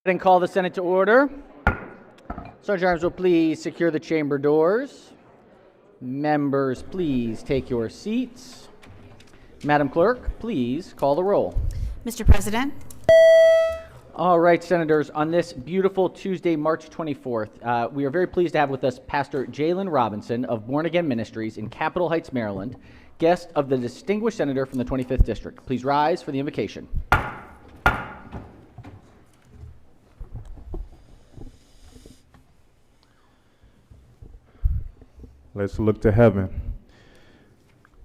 And call the Senate to order. Sergeant Arms will please secure the chamber doors. Members, please take your seats. Madam Clerk, please call the roll. Mr. President. All right, Senators, on this beautiful Tuesday, March 24th, we are very pleased to have with us Pastor Jalen Robinson of Born Again Ministries in Capitol Heights, Maryland, guest of the distinguished senator from the 25th District. Please rise for the invocation. Let's look to heaven.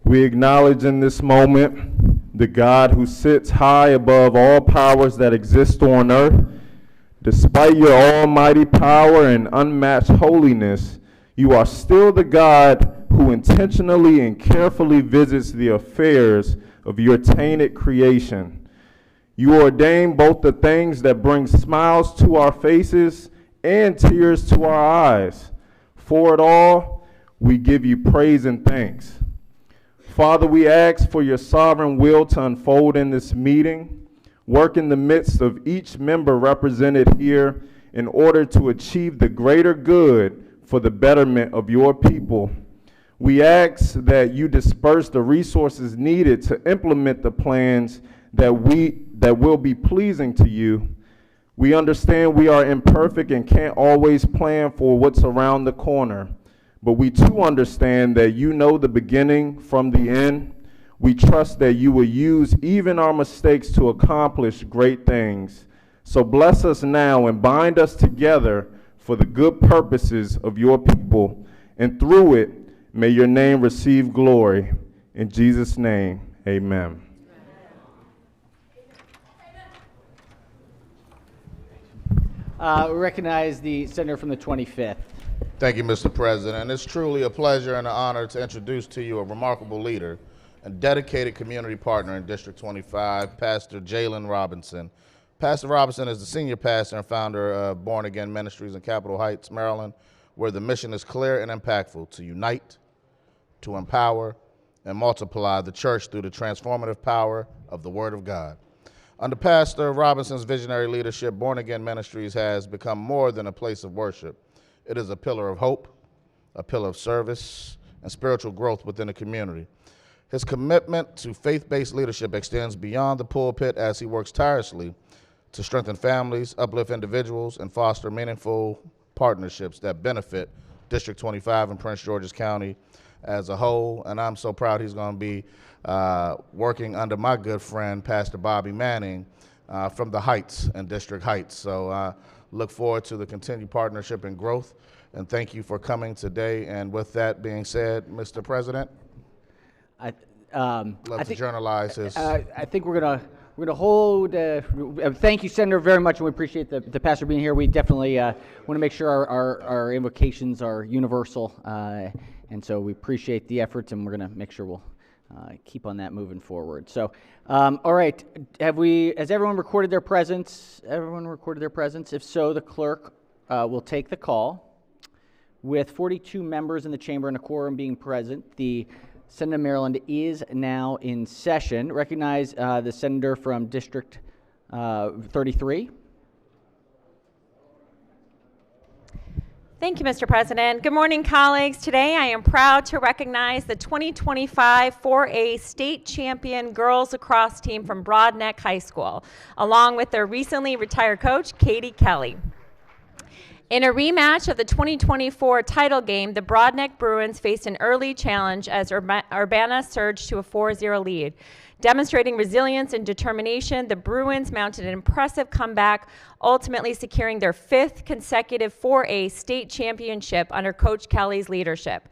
We acknowledge in this moment the God who sits high above all powers that exist on earth. Despite your almighty power and unmatched holiness, you are still the God who intentionally and carefully visits the affairs of your tainted creation. You ordain both the things that bring smiles to our faces and tears to our eyes. For it all, we give you praise and thanks. Father, we ask for your sovereign will to unfold in this meeting, work in the midst of each member represented here in order to achieve the greater good for the betterment of your people. We ask that you disperse the resources needed to implement the plans that will be pleasing to you. We understand we are imperfect and can't always plan for what's around the corner. But we too understand that you know the beginning from the end. We trust that you will use even our mistakes to accomplish great things. So bless us now and bind us together for the good purposes of your people. And through it, may your name receive glory. In Jesus' name, amen. We recognize the senator from the 25th. Thank you, Mr. President. It's truly a pleasure and an honor to introduce to you a remarkable leader and dedicated community partner in District 25, Pastor Jalen Robinson. Pastor Robinson is the senior pastor and founder of Born Again Ministries in Capitol Heights, Maryland, where the mission is clear and impactful: to unite, to empower, and multiply the church through the transformative power of the Word of God. Under Pastor Robinson's visionary leadership, Born Again Ministries has become more than a place of worship. It is a pillar of hope, a pillar of service, and spiritual growth within the community. His commitment to faith-based leadership extends beyond the pulpit as he works tirelessly to strengthen families, uplift individuals, and foster meaningful partnerships that benefit District 25 and Prince George's County as a whole. And I'm so proud he's going to be working under my good friend, Pastor Bobby Manning, from the Heights and District Heights. So look forward to the continued partnership and growth, and thank you for coming today. And with that being said, Mr. President, I journalize his. I think we're gonna hold. Thank you, Senator, very much, and we appreciate the pastor being here. We definitely want to make sure our invocations are universal, and so we appreciate the efforts, and we're gonna make sure we'll keep on that moving forward. So, all right, has everyone recorded their presence? Everyone recorded their presence? If so, the clerk will take the call. With 42 members in the chamber and a quorum being present, the Senate of Maryland is now in session. Recognize the senator from District 33. Thank you, Mr. President. Good morning, colleagues. Today I am proud to recognize the 2025 4A state champion girls lacrosse team from Broadneck High School, along with their recently retired coach, Katie Kelly. In a rematch of the 2024 title game, the Broadneck Bruins faced an early challenge as Urbana surged to a 4-0 lead. Demonstrating resilience and determination, the Bruins mounted an impressive comeback, ultimately securing their 5th consecutive 4A state championship under Coach Kelly's leadership.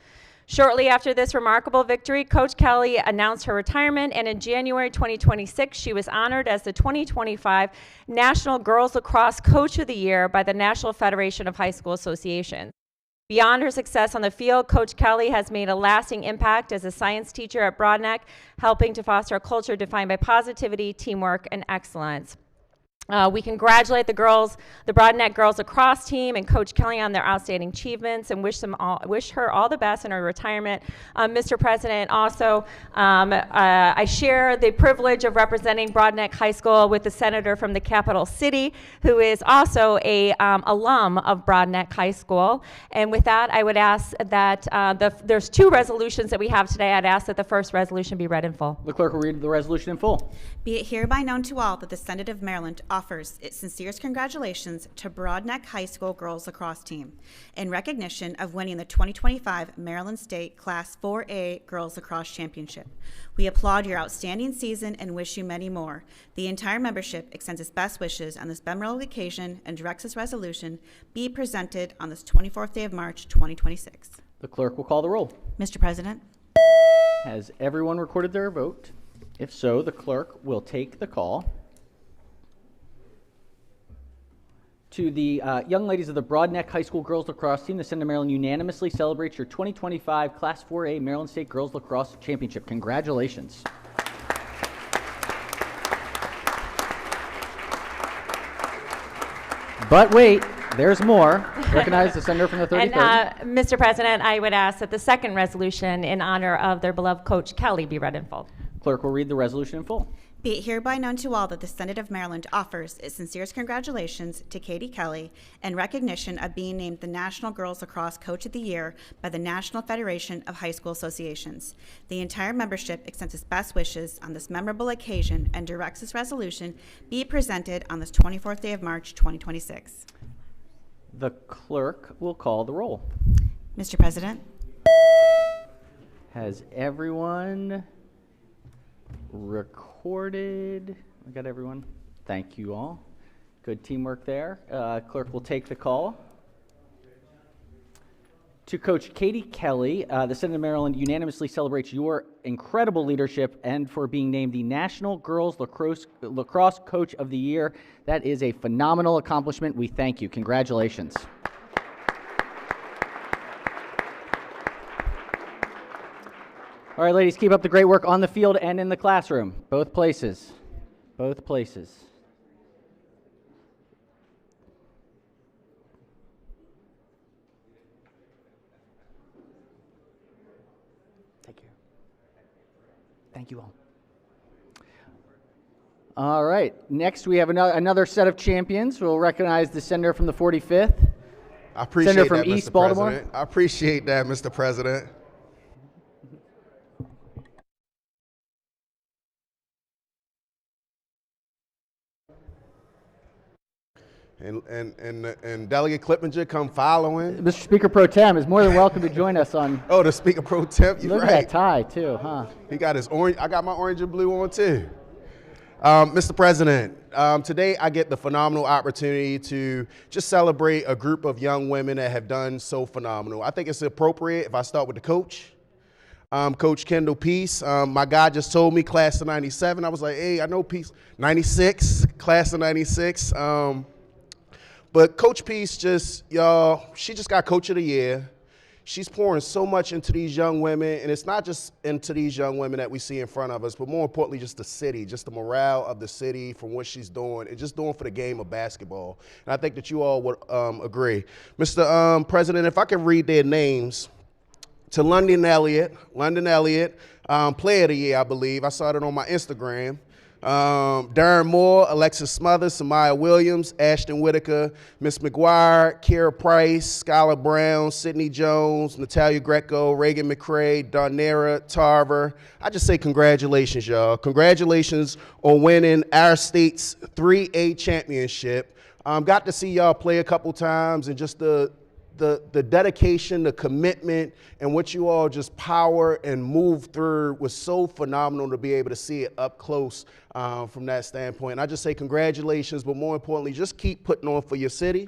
Shortly after this remarkable victory, Coach Kelly announced her retirement, and in January 2026, she was honored as the 2025 National Girls Lacrosse Coach of the Year by the National Federation of High School Associations. Beyond her success on the field, Coach Kelly has made a lasting impact as a science teacher at Broadneck, helping to foster a culture defined by positivity, teamwork, and excellence. We congratulate the girls, the Broadneck girls lacrosse team, and Coach Kelly on their outstanding achievements, and wish her all the best in her retirement. Mr. President, also, I share the privilege of representing Broadneck High School with the senator from the capital city, who is also a alum of Broadneck High School. And with that, I would ask that there's 2 resolutions that we have today. I'd ask that the first resolution be read in full. The clerk will read the resolution in full. Be it hereby known to all that the Senate of Maryland offers its sincerest congratulations to Broadneck High School girls lacrosse team in recognition of winning the 2025 Maryland State Class 4A Girls Lacrosse Championship. We applaud your outstanding season and wish you many more. The entire membership extends its best wishes on this memorable occasion and directs this resolution be presented on this 24th day of March, 2026. The clerk will call the roll. Mr. President, Has everyone recorded their vote? If so, the clerk will take the call. To the young ladies of the Broadneck High School girls lacrosse team, the Senate of Maryland unanimously celebrates your 2025 Class 4A Maryland State Girls Lacrosse Championship. Congratulations. But wait, there's more. Recognize the senator from the 33rd. And Mr. President, I would ask that the second resolution in honor of their beloved Coach Kelly be read in full. Clerk will read the resolution in full. be it hereby known to all that the Senate of Maryland offers its sincerest congratulations to Katie Kelly in recognition of being named the National Girls Lacrosse Coach of the Year by the National Federation of High School Associations. The entire membership extends its best wishes on this memorable occasion and directs this resolution be presented on this 24th day of March, 2026. The clerk will call the roll. Mr. President, Has everyone recorded? We got everyone? Thank you all. Good teamwork there. Clerk will take the call. To Coach Katie Kelly, the Senate of Maryland unanimously celebrates your incredible leadership and for being named the National Girls Lacrosse Coach of the Year. That is a phenomenal accomplishment. We thank you. Congratulations. All right, ladies, keep up the great work on the field and in the classroom. Both places. Both places. Thank you. Thank you all. All right, next we have another set of champions. We'll recognize the senator from the 45th. I appreciate Senator from that, East Mr. Baltimore. President. I appreciate that, Mr. President. And Delegate Clippinger come following. Mr. Speaker Pro Tem is more than welcome to join us on. Oh, the Speaker Pro Temp, you're Look right. at that tie, too, huh? He got his orange. I got my orange and blue on too. Mr. President, today I get the phenomenal opportunity to just celebrate a group of young women that have done so phenomenal. I think it's appropriate if I start with the coach. Coach Kendall Peace, my guy just told me class of 97. I was like, hey, I know Peace. 96, class of 96. But Coach Peace just, y'all, she just got Coach of the Year. She's pouring so much into these young women, and it's not just into these young women that we see in front of us, but more importantly, just the city, just the morale of the city from what she's doing, and just doing for the game of basketball. And I think that you all would agree. Mr. President, if I could read their names. To London Elliott, Player of the Year, I believe. I saw it on my Instagram. Darren Moore, Alexis Smothers, Samaya Williams, Ashton Whitaker, Miss McGuire, Kara Price, Skylar Brown, Sydney Jones, Natalia Greco, Reagan McCrae, Darnera Tarver. I just say congratulations, y'all. Congratulations on winning our state's 3A championship. Got to see y'all play a couple times, and just the dedication, the commitment, and what you all just power and move through was so phenomenal to be able to see it up close from that standpoint. And I just say congratulations, but more importantly, just keep putting on for your city.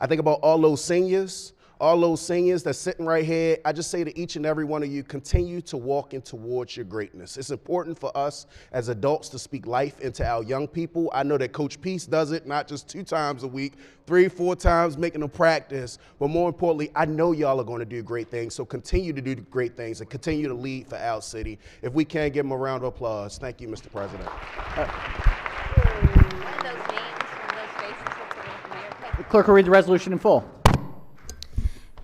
I think about all those seniors that's sitting right here. I just say to each and every one of you, continue to walk in towards your greatness. It's important for us as adults to speak life into our young people. I know that Coach Peace does it, not just 2 times a week, 3, 4 times, making them practice. But more importantly, I know y'all are going to do great things. So continue to do great things and continue to lead for our city. If we can, give them a round of applause. Thank you, Mr. President. One of those names Clerk will read the resolution in full.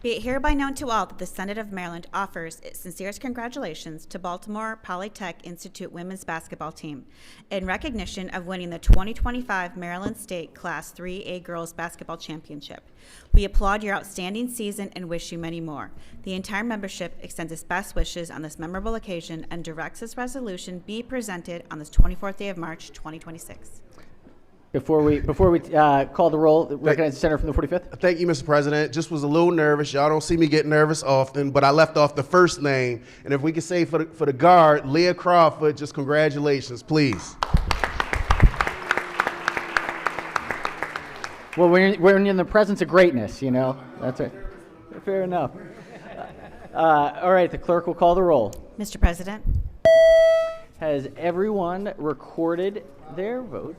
Be it hereby known to all that the Senate of Maryland offers its sincerest congratulations to Baltimore Polytech Institute women's basketball team in recognition of winning the 2025 Maryland State Class 3A Girls Basketball Championship. We applaud your outstanding season and wish you many more. The entire membership extends its best wishes on this memorable occasion and directs this resolution be presented on this 24th day of March, 2026. Before we call the roll, recognize the senator from the 45th. Thank you, Mr. President. Just was a little nervous. Y'all don't see me get nervous often, but I left off the first name. And if we could say for the guard, Leah Crawford, just congratulations, please. Well, when you're in the presence of greatness, you know, that's it. Fair enough. All right, the clerk will call the roll. Mr. President, Has everyone recorded their vote?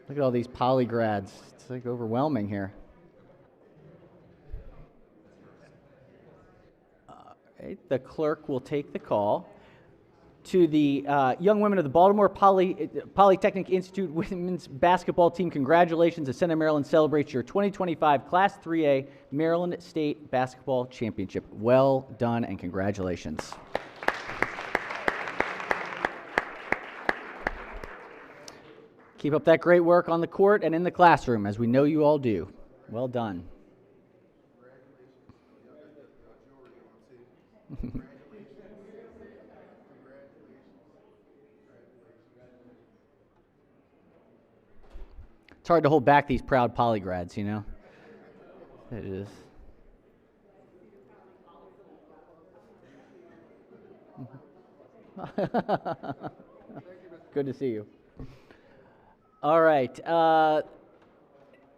Look at all these polygrads. It's like overwhelming here. Right, the clerk will take the call. To the young women of the Baltimore Polytechnic Institute women's basketball team, congratulations. The Senate of Maryland celebrates your 2025 Class 3A Maryland State Basketball Championship. Well done and congratulations. Keep up that great work on the court and in the classroom, as we know you all do. Well done. It's hard to hold back these proud polygrads, you know? It is. Good to see you. All right.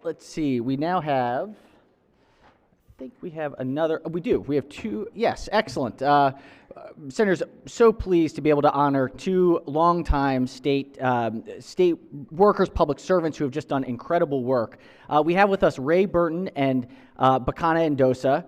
Let's see. We now have, I think we have another, we do. We have two. Yes, excellent. Senators, so pleased to be able to honor two longtime state workers, public servants who have just done incredible work. We have with us Ray Burton and Bakana Endosa.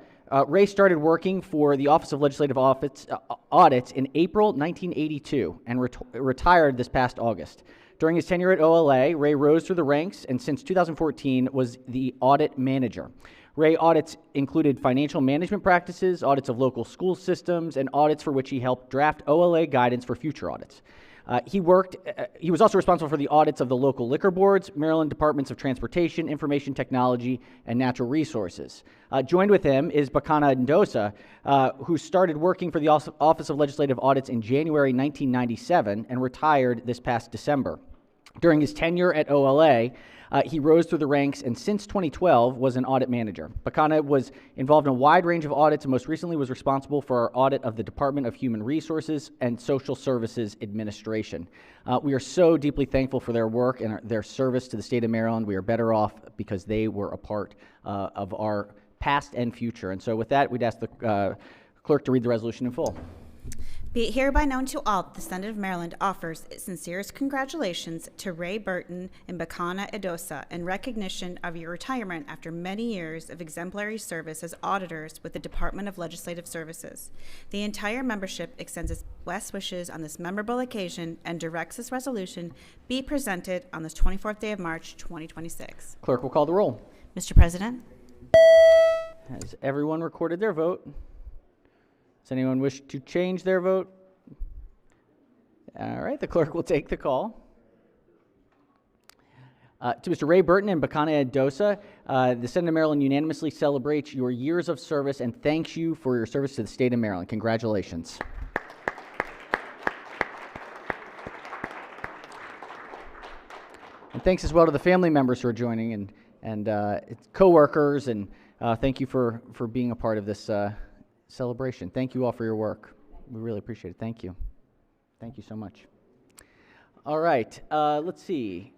Ray started working for the Office of Legislative Audits in April 1982 and retired this past August. During his tenure at OLA, Ray rose through the ranks and since 2014 was the audit manager. Ray audits included financial management practices, audits of local school systems, and audits for which he helped draft OLA guidance for future audits. He was also responsible for the audits of the local liquor boards, Maryland Departments of Transportation, Information Technology, and Natural Resources. Joined with him is Bakana Endosa, who started working for the Office of Legislative Audits in January 1997 and retired this past December. During his tenure at OLA, he rose through the ranks and since 2012 was an audit manager. Bakana was involved in a wide range of audits and most recently was responsible for our audit of the Department of Human Resources and Social Services Administration. We are so deeply thankful for their work and their service to the state of Maryland. We are better off because they were a part of our past and future. And so with that, we'd ask the clerk to read the resolution in full. be it hereby known to all that the Senate of Maryland offers its sincerest congratulations to Ray Burton and Bakana Endosa in recognition of your retirement after many years of exemplary service as auditors with the Department of Legislative Services. The entire membership extends its best wishes on this memorable occasion and directs this resolution be presented on this 24th day of March, 2026. Clerk will call the roll. Mr. President, Has everyone recorded their vote? Does anyone wish to change their vote? All right, the clerk will take the call. To Mr. Ray Burton and Bakana Endosa, the Senate of Maryland unanimously celebrates your years of service and thanks you for your service to the state of Maryland. Congratulations. And thanks as well to the family members who are joining and co-workers, and thank you for being a part of this celebration. Thank you all for your work. We really appreciate it. Thank you. Thank you so much. All right, let's see.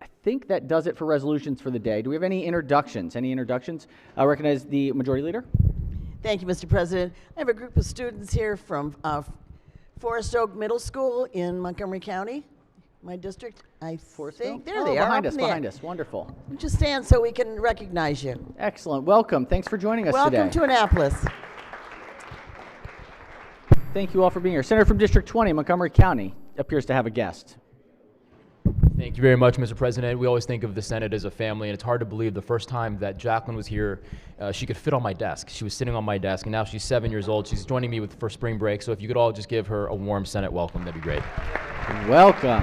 I think that does it for resolutions for the day. Do we have any introductions? I recognize the Majority Leader. Thank you, Mr. President. I have a group of students here from Forest Oak Middle School in Montgomery County, my district. I think there they are. Behind us. Wonderful. Just stand so we can recognize you. Excellent. Welcome. Thanks for joining us today. Welcome to Annapolis. Thank you all for being here. Senator from District 20, Montgomery County. appears to have a guest. Thank you very much, Mr. President. We always think of the Senate as a family, and it's hard to believe the first time that Jacqueline was here, she could fit on my desk. She was sitting on my desk, and now she's 7 years old. She's joining me for spring break, so if you could all just give her a warm Senate welcome, that'd be great. Welcome.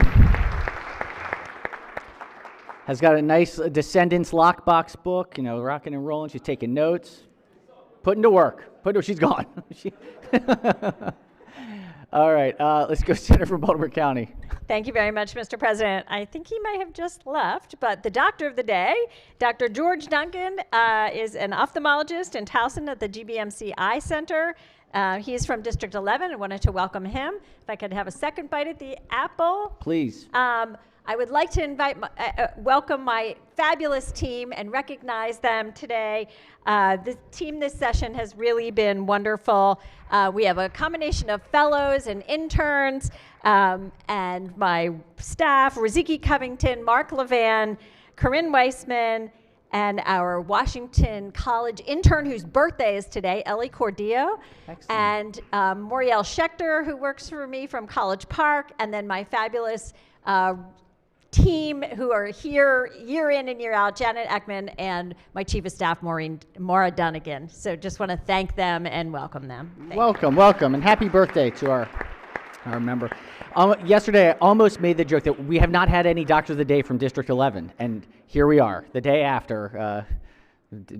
Has got a nice Descendants lockbox book, rocking and rolling. She's taking notes, putting to work. She's gone. All right, let's go Senator from Baltimore County. Thank you very much, Mr. President. I think he may have just left, but the doctor of the day, Dr. George Duncan, is an ophthalmologist in Towson at the GBMC Eye Center. He's from District 11. I wanted to welcome him. If I could have a second bite at the apple. Please. I would like to welcome my fabulous team and recognize them today. The team this session has really been wonderful. We have a combination of fellows and interns, and my staff, Riziki Covington, Mark Levan, Corinne Weissman, and our Washington College intern whose birthday is today, Ellie Cordillo. Excellent. And Moriel Schechter, who works for me from College Park, and then my fabulous team who are here year in and year out, Janet Ekman and my chief of staff, Maura Dunnigan. So just want to thank them and welcome them. Welcome, and happy birthday to our member. Yesterday, I almost made the joke that we have not had any Doctor of the Day from District 11, and here we are, the day after.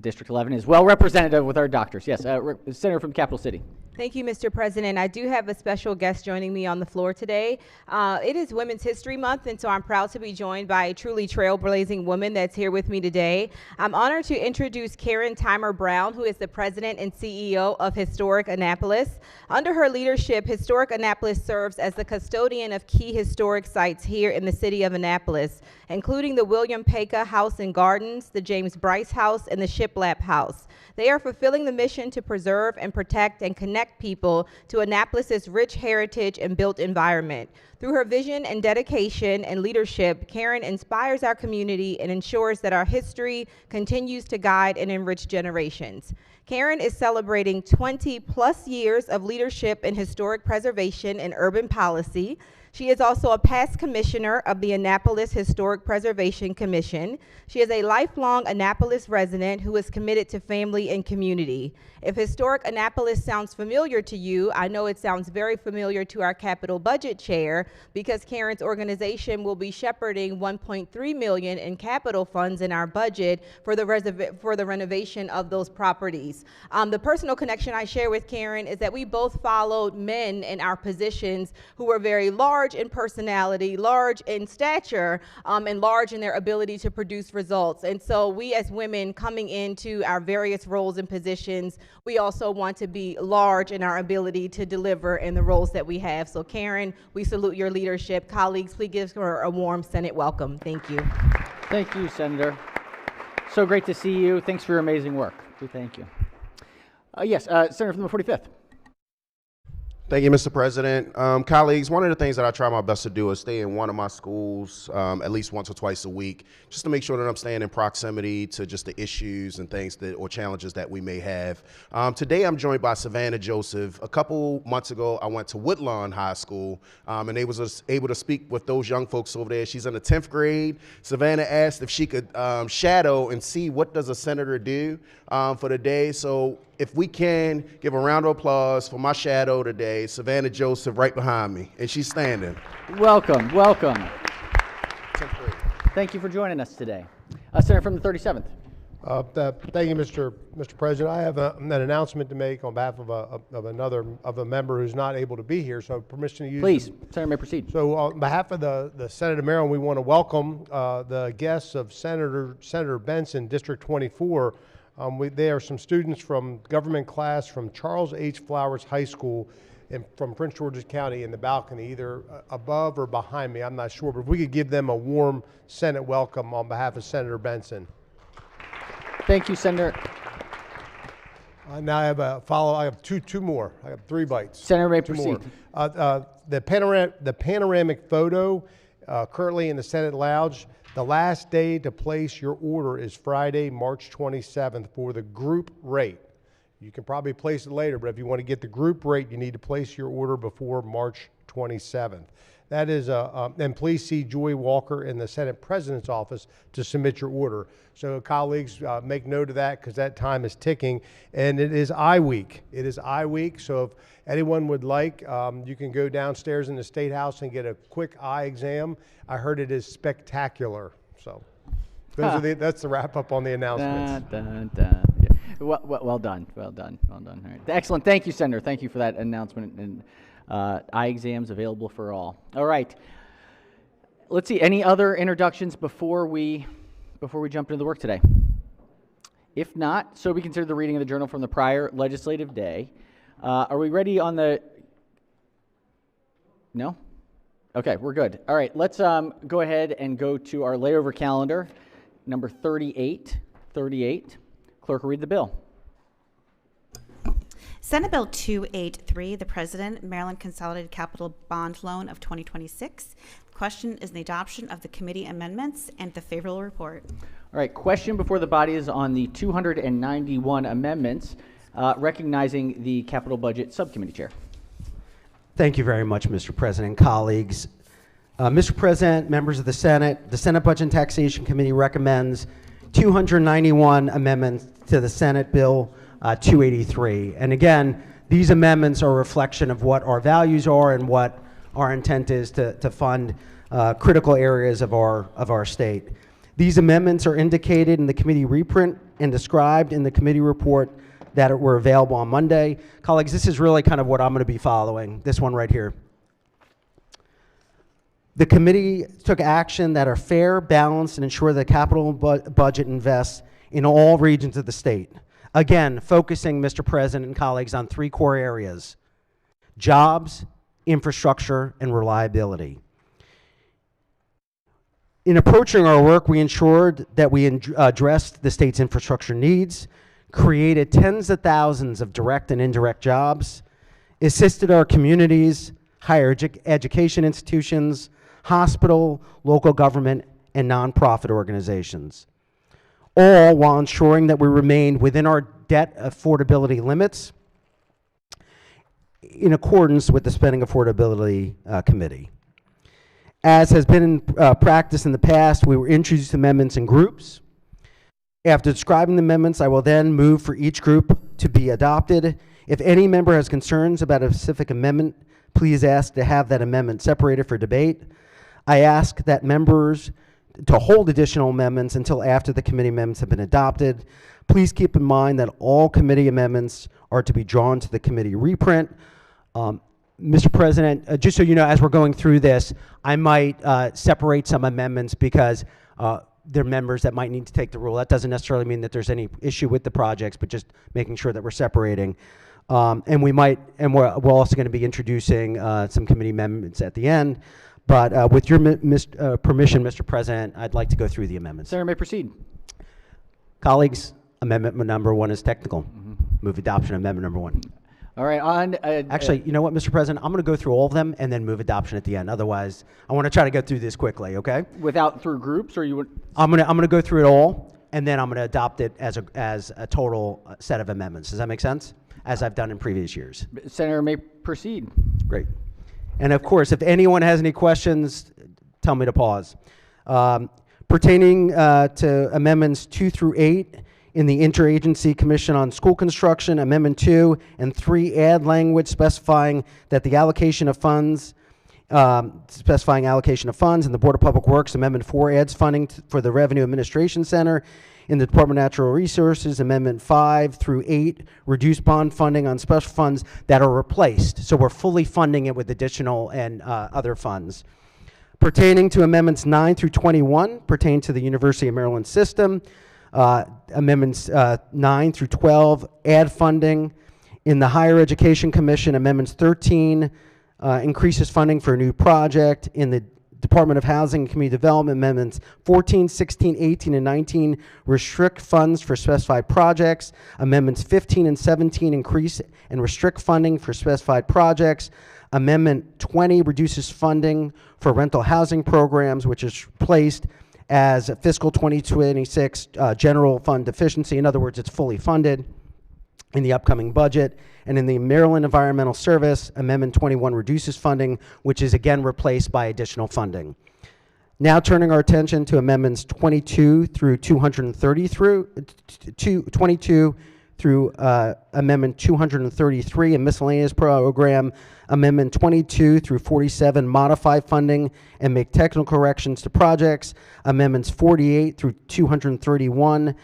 District 11 is well represented with our doctors. Yes, Senator from Capital City. Thank you, Mr. President. I do have a special guest joining me on the floor today. It is Women's History Month, and so I'm proud to be joined by a truly trailblazing woman that's here with me today. I'm honored to introduce Karen Timer Brown, who is the president and CEO of Historic Annapolis. Under her leadership, Historic Annapolis serves as the custodian of key historic sites here in the city of Annapolis, including the William Peka House and Gardens, the James Bryce House, and the Shiplap House. They are fulfilling the mission to preserve and protect and connect people to Annapolis's rich heritage and built environment. Through her vision and dedication and leadership, Karen inspires our community and ensures that our history continues to guide and enrich generations. Karen is celebrating 20+ years of leadership in historic preservation and urban policy. She is also a past commissioner of the Annapolis Historic Preservation Commission. She is a lifelong Annapolis resident who is committed to family and community. If Historic Annapolis sounds familiar to you, I know it sounds very familiar to our capital budget chair, because Karen's organization will be shepherding $1.3 million in capital funds in our budget for the renovation of those properties. The personal connection I share with Karen is that we both followed men in our positions who were very large in personality, large in stature, and large in their ability to produce results. And so we as women coming into our various roles and positions, we also want to be large in our ability to deliver in the roles that we have. So Karen, we salute your leadership. Colleagues, please give her a warm Senate welcome. Thank you. Thank you, Senator. So great to see you. Thanks for your amazing work. We thank you. Yes, Senator from the 45th. Thank you, Mr. President. Colleagues, one of the things that I try my best to do is stay in one of my schools at least once or twice a week, just to make sure that I'm staying in proximity to just the issues and things or challenges that we may have. Today, I'm joined by Savannah Joseph. A couple months ago, I went to Woodlawn High School, and they was able to speak with those young folks over there. She's in the 10th grade. Savannah asked if she could shadow and see what does a senator do for the day. So if we can give a round of applause for my shadow today, Savannah Joseph, right behind me, and she's standing. Welcome. Thank you for joining us today. Senator from the 37th. Thank you, Mr. President. I have an announcement to make on behalf of a member who's not able to be here, so permission to use. Please, Senator, may proceed. So on behalf of the Senate of Maryland, we want to welcome the guests of Senator Benson, District 24. There are some students from government class from Charles H. Flowers High School from Prince George's County in the balcony, either above or behind me, I'm not sure, but if we could give them a warm Senate welcome on behalf of Senator Benson. Thank you, Senator. Now I have two more. I have 3 bites. Senator, may Two proceed. more. The panoramic photo currently in the Senate lounge. The last day to place your order is Friday, March 27th for the group rate. You can probably place it later, but if you want to get the group rate, you need to place your order before March 27th. That is, and please see Joy Walker in the Senate President's office to submit your order. So colleagues, make note of that because that time is ticking. And it is I Week. It is I Week. So if anyone would like, you can go downstairs in the State House and get a quick eye exam. I heard it is spectacular. So those are that's the wrap up on the announcements. Yeah. Well done. Well done. All right. Excellent. Thank you, Senator. Thank you for that announcement. And eye exams available for all. All right. Let's see. Any other introductions before we jump into the work today? If not, so we consider the reading of the journal from the prior legislative day. Are we ready on the? No? Okay, we're good. All right. Let's go ahead and go to our layover calendar, number 38. Clerk will read the bill. Senate Bill 283, the President, Maryland Consolidated Capital Bond Loan of 2026. The question is the adoption of the committee amendments and the favorable report. All right, question before the body is on the 291 amendments, recognizing the Capital Budget Subcommittee Chair. Thank you very much, Mr. President, colleagues. Mr. President, members of the Senate Budget and Taxation Committee recommends 291 amendments to the Senate Bill 283. And again, these amendments are a reflection of what our values are and what our intent is to fund critical areas of our state. These amendments are indicated in the committee reprint and described in the committee report that were available on Monday. Colleagues, this is really kind of what I'm going to be following, this one right here. The committee took action that are fair, balanced, and ensure the capital budget invests in all regions of the state. Again, focusing, Mr. President and colleagues, on three core areas: jobs, infrastructure, and reliability. In approaching our work, we ensured that we addressed the state's infrastructure needs, created tens of thousands of direct and indirect jobs, assisted our communities, higher education institutions, hospital, local government, and nonprofit organizations, all while ensuring that we remained within our debt affordability limits in accordance with the Spending Affordability Committee. As has been in practice in the past, we will introduce amendments in groups. After describing the amendments, I will then move for each group to be adopted. If any member has concerns about a specific amendment, please ask to have that amendment separated for debate. I ask that members to hold additional amendments until after the committee amendments have been adopted. Please keep in mind that all committee amendments are to be drawn to the committee reprint. Mr. President, just so you know, as we're going through this, I might separate some amendments because there are members that might need to take the rule. That doesn't necessarily mean that there's any issue with the projects, but just making sure that we're separating. And we're also going to be introducing some committee amendments at the end. But with your permission, Mr. President, I'd like to go through the amendments. Senator may proceed. Colleagues, amendment number 1 is technical. Move adoption of amendment number 1. All right. Actually, you know what, Mr. President? I'm going to go through all of them and then move adoption at the end. Otherwise, I want to try to get through this quickly. Okay? Without through groups, or you would? I'm going to go through it all, and then I'm going to adopt it as a total set of amendments. Does that make sense? As I've done in previous years. Senator may proceed. Great. And of course, if anyone has any questions, tell me to pause. Pertaining to amendments 2 through 8 in the Interagency Commission on School Construction, Amendment 2 and 3 add language specifying that the allocation of funds, in the Board of Public Works. Amendment 4 adds funding for the Revenue Administration Center. In the Department of Natural Resources, Amendment 5 through 8 reduce bond funding on special funds that are replaced. So we're fully funding it with additional and other funds. Pertaining to Amendments 9 through 21 pertain to the University of Maryland system. Amendments 9 through 12 add funding. In the Higher Education Commission, Amendments 13 increases funding for a new project. In the Department of Housing and Community Development, Amendments 14, 16, 18, and 19 restrict funds for specified projects. Amendments 15 and 17 increase and restrict funding for specified projects. Amendment 20 reduces funding for rental housing programs, which is placed as a fiscal 2026 general fund deficiency. In other words, it's fully funded. in the upcoming budget. And in the Maryland Environmental Service, Amendment 21 reduces funding, which is again replaced by additional funding. Now turning our attention to Amendments 22 through 230 22 through Amendment 233, a miscellaneous program, Amendment 22 through 47, modify funding and make technical corrections to projects, Amendments 48 through 231,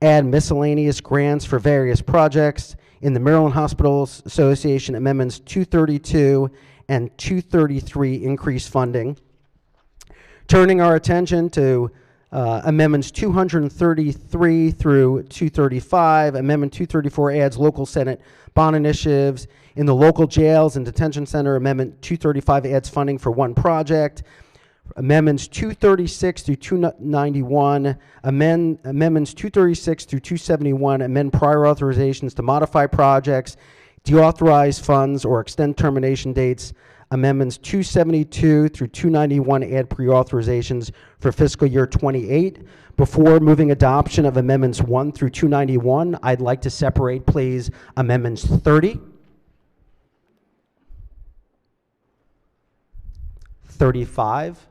add miscellaneous grants for various projects. In the Maryland Hospitals Association, Amendments 232 and 233 increase funding. Turning our attention to Amendments 233 through 235. Amendment 234 adds local Senate bond initiatives. In the local jails and detention center, Amendment 235 adds funding for one project. Amendments 236 through 291, amendments 236 through 271 amend prior authorizations to modify projects, deauthorize funds, or extend termination dates. Amendments 272 through 291 add pre-authorizations for fiscal year 28. Before moving adoption of amendments 1 through 291, I'd like to separate, please, amendments 30, 35,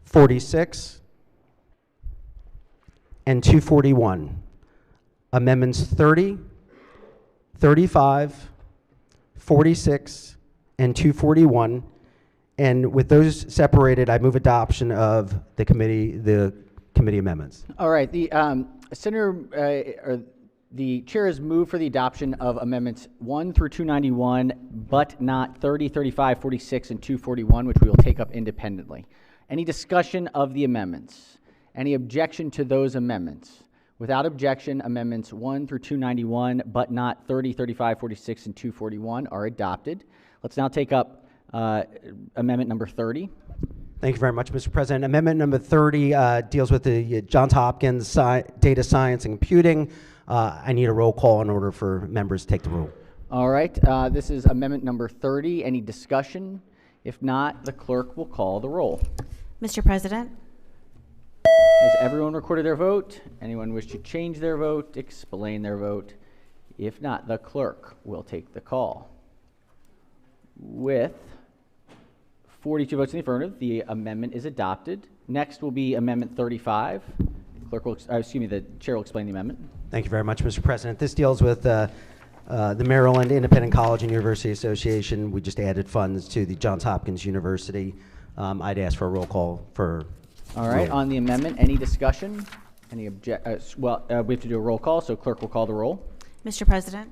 46, and 241. Amendments 30, 35, 46, and 241. And with those separated, I move adoption of the committee amendments. All right, the the chair has moved for the adoption of amendments 1 through 291, but not 30, 35, 46, and 241, which we will take up independently. Any discussion of the amendments? Any objection to those amendments? Without objection, amendments 1 through 291, but not 30, 35, 46, and 241 are adopted. Let's now take up amendment number 30. Thank you very much, Mr. President. Amendment number 30 deals with the Johns Hopkins data science and computing. I need a roll call in order for members to take the roll. All right, this is amendment number 30. Any discussion? If not, the clerk will call the roll. Mr. President, Has everyone recorded their vote? Anyone wish to change their vote, explain their vote? If not, the clerk will take the call. With 42 votes in the affirmative, the amendment is adopted. Next will be Amendment 35. The chair will explain the amendment. Thank you very much, Mr. President. This deals with the Maryland Independent College and University Association. We just added funds to the Johns Hopkins University. I'd ask for a roll call for. All right, on the amendment, any discussion? Any we have to do a roll call, so clerk will call the roll. Mr. President,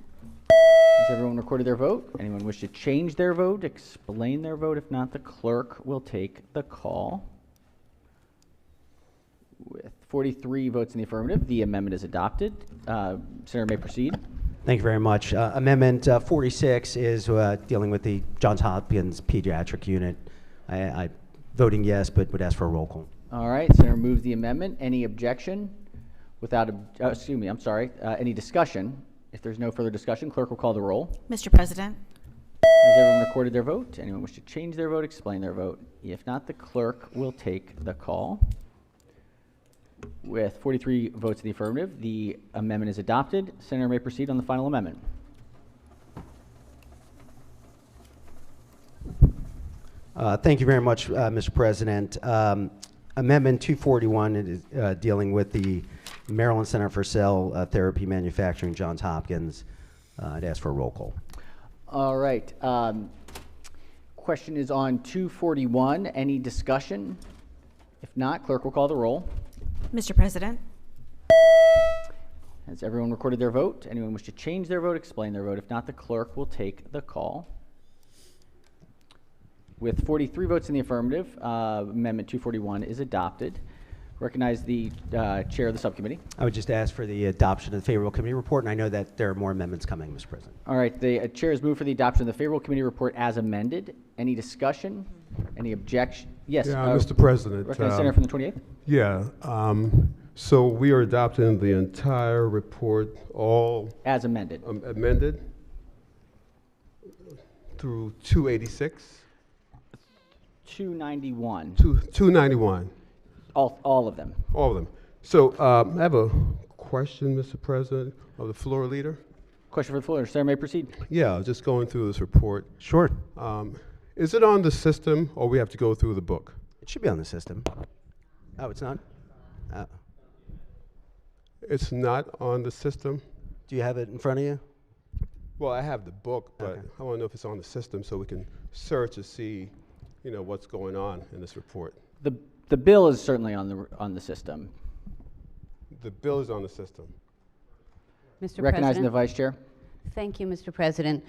Has everyone recorded their vote? Anyone wish to change their vote, explain their vote? If not, the clerk will take the call. With 43 votes in the affirmative, the amendment is adopted. Senator may proceed. Thank you very much. Amendment 46 is dealing with the Johns Hopkins Pediatric Unit. I voting yes, but would ask for a roll call. All right, Senator moves the amendment. Any objection? Any discussion? If there's no further discussion, clerk will call the roll. Mr. President, Has everyone recorded their vote? Anyone wish to change their vote, explain their vote? If not, the clerk will take the call. With 43 votes in the affirmative, the amendment is adopted. Senator may proceed on the final amendment. Thank you very much, Mr. President. Amendment 241 is dealing with the Maryland Center for Cell Therapy Manufacturing, Johns Hopkins. I'd ask for a roll call. All right. Question is on 241. Any discussion? If not, clerk will call the roll. Mr. President, Has everyone recorded their vote? Anyone wish to change their vote, explain their vote? If not, the clerk will take the call. With 43 votes in the affirmative, Amendment 241 is adopted. Recognize the chair of the subcommittee. I would just ask for the adoption of the favorable committee report, and I know that there are more amendments coming, Mr. President. All right, the chair has moved for the adoption of the favorable committee report as amended. Any discussion? Any objection? Yes. Yeah, Mr. President. Recognize Senator from the 28th. Yeah. So we are adopting the entire report, all As amended. Amended through 286. 291. 291. All of them. All of them. So I have a question, Mr. President, of the floor leader. Question for the floor. Senator may proceed. Yeah, just going through this report. Sure. Is it on the system, or we have to go through the book? It should be on the system. Oh, it's not? It's not on the system? Do you have it in front of you? Well, I have the book, but Okay. I want to know if it's on the system so we can search to see, what's going on in this report. The bill is certainly on the system. The bill is on the system. Mr. Recognizing the President. Vice Chair. Thank you, Mr. President.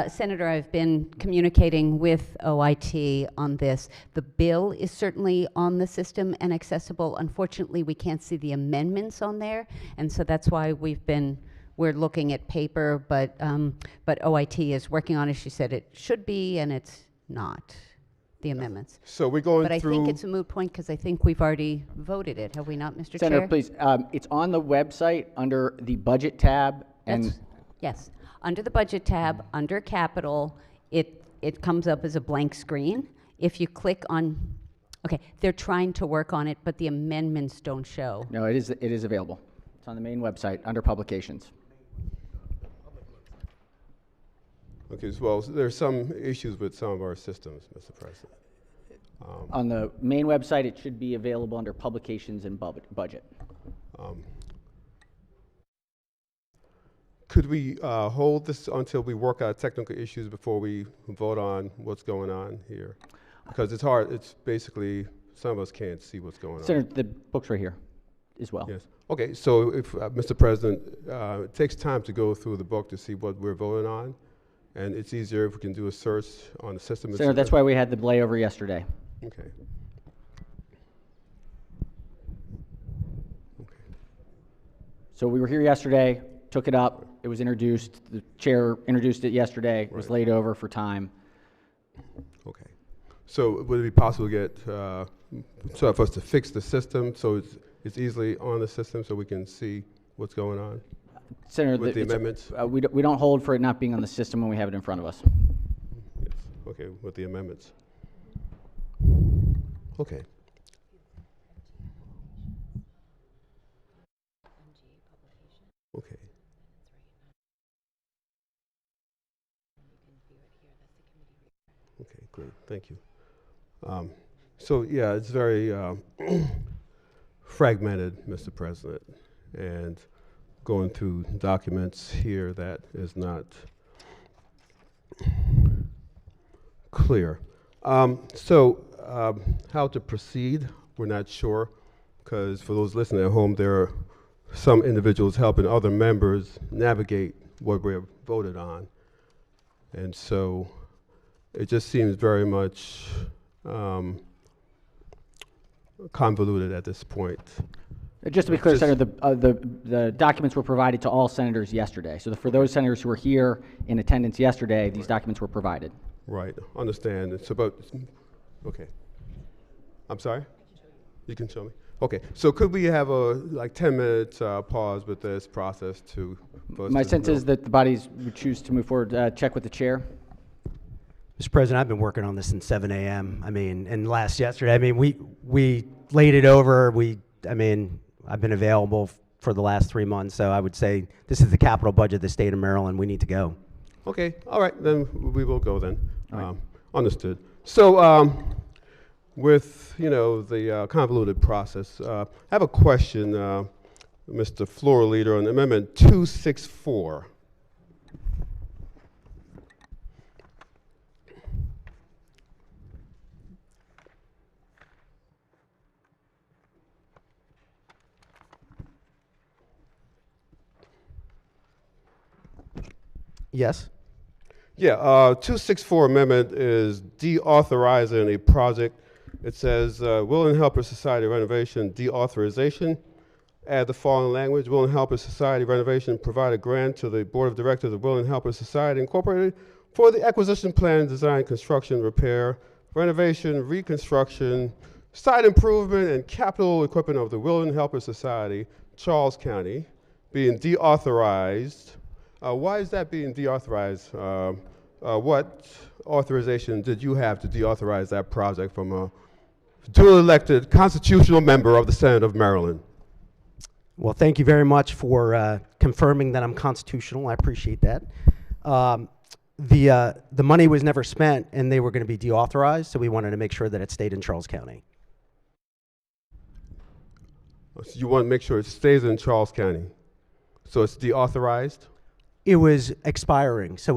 Senator, I've been communicating with OIT on this. The bill is certainly on the system and accessible. Unfortunately, we can't see the amendments on there, and so that's why we're looking at paper, but OIT is working on it. She said it should be, and it's not, the amendments. So we're going But I through. think it's a moot point because I think we've already voted it, have we not, Mr. Senator, Chair? please. It's on the website under the budget tab, and Yes, under the budget tab, under capital, it comes up as a blank screen. If you click on, okay, they're trying to work on it, but the amendments don't show. no, it is available. It's on the main website under publications. Okay, well, there's some issues with some of our systems, Mr. President. On the main website, it should be available under publications and budget. Could we hold this until we work out technical issues before we vote on what's going on here? Because it's hard, it's basically, some of us can't see what's going on. Senator, the book's right here as well. Yes. Okay, so if, Mr. President, it takes time to go through the book to see what we're voting on, and it's easier if we can do a search on the system. Senator, that's why we had the layover yesterday. Okay. So we were here yesterday, took it up, it was introduced, the chair introduced it yesterday, it was Right. laid over for time. Okay. So would it be possible to get, so for us to fix the system so it's easily on the system so we can see what's going on? Senator, With the it's- amendments? we don't hold for it not being on the system when we have it in front of us. Yes, okay, with the amendments. Okay. Okay. Okay, great, thank you. So yeah, it's very fragmented, Mr. President, and going through documents here that is not clear. How to proceed, we're not sure, because for those listening at home, there are some individuals helping other members navigate what we're voted on. And so it just seems very much convoluted at this point. Just to be clear, Just- Senator, the documents were provided to all senators yesterday. So for those senators who were here in attendance yesterday, these documents were provided. Right, understand. It's about, okay. I'm sorry? You can show me? Okay, so could we have a 10-minute pause with this process to? for us My to sense know? is that the bodies would choose to move forward. Check with the chair. Mr. President, I've been working on this since 7 a.m. I mean, and yesterday, I mean, we laid it over. I've been available for the last 3 months, so I would say this is the capital budget of the state of Maryland. We need to go. Okay, all right, then we will go then. All right. Understood. So with, the convoluted process, I have a question, Mr. Floor Leader, on Amendment 264. Yes? Yeah, 264 amendment is deauthorizing a project. It says Willing Helper Society renovation deauthorization. Add the following language: Willing Helper Society renovation provide a grant to the Board of Directors of Willing Helper Society Incorporated for the acquisition, plan, design, construction, repair, renovation, reconstruction, site improvement, and capital equipment of the Willing Helper Society, Charles County, being deauthorized. Why is that being deauthorized? What authorization did you have to deauthorize that project from a duly elected constitutional member of the Senate of Maryland? Well, thank you very much for confirming that I'm constitutional. I appreciate that. The money was never spent, and they were going to be deauthorized, so we wanted to make sure that it stayed in Charles County. So you want to make sure it stays in Charles County. So it's deauthorized? It was expiring, so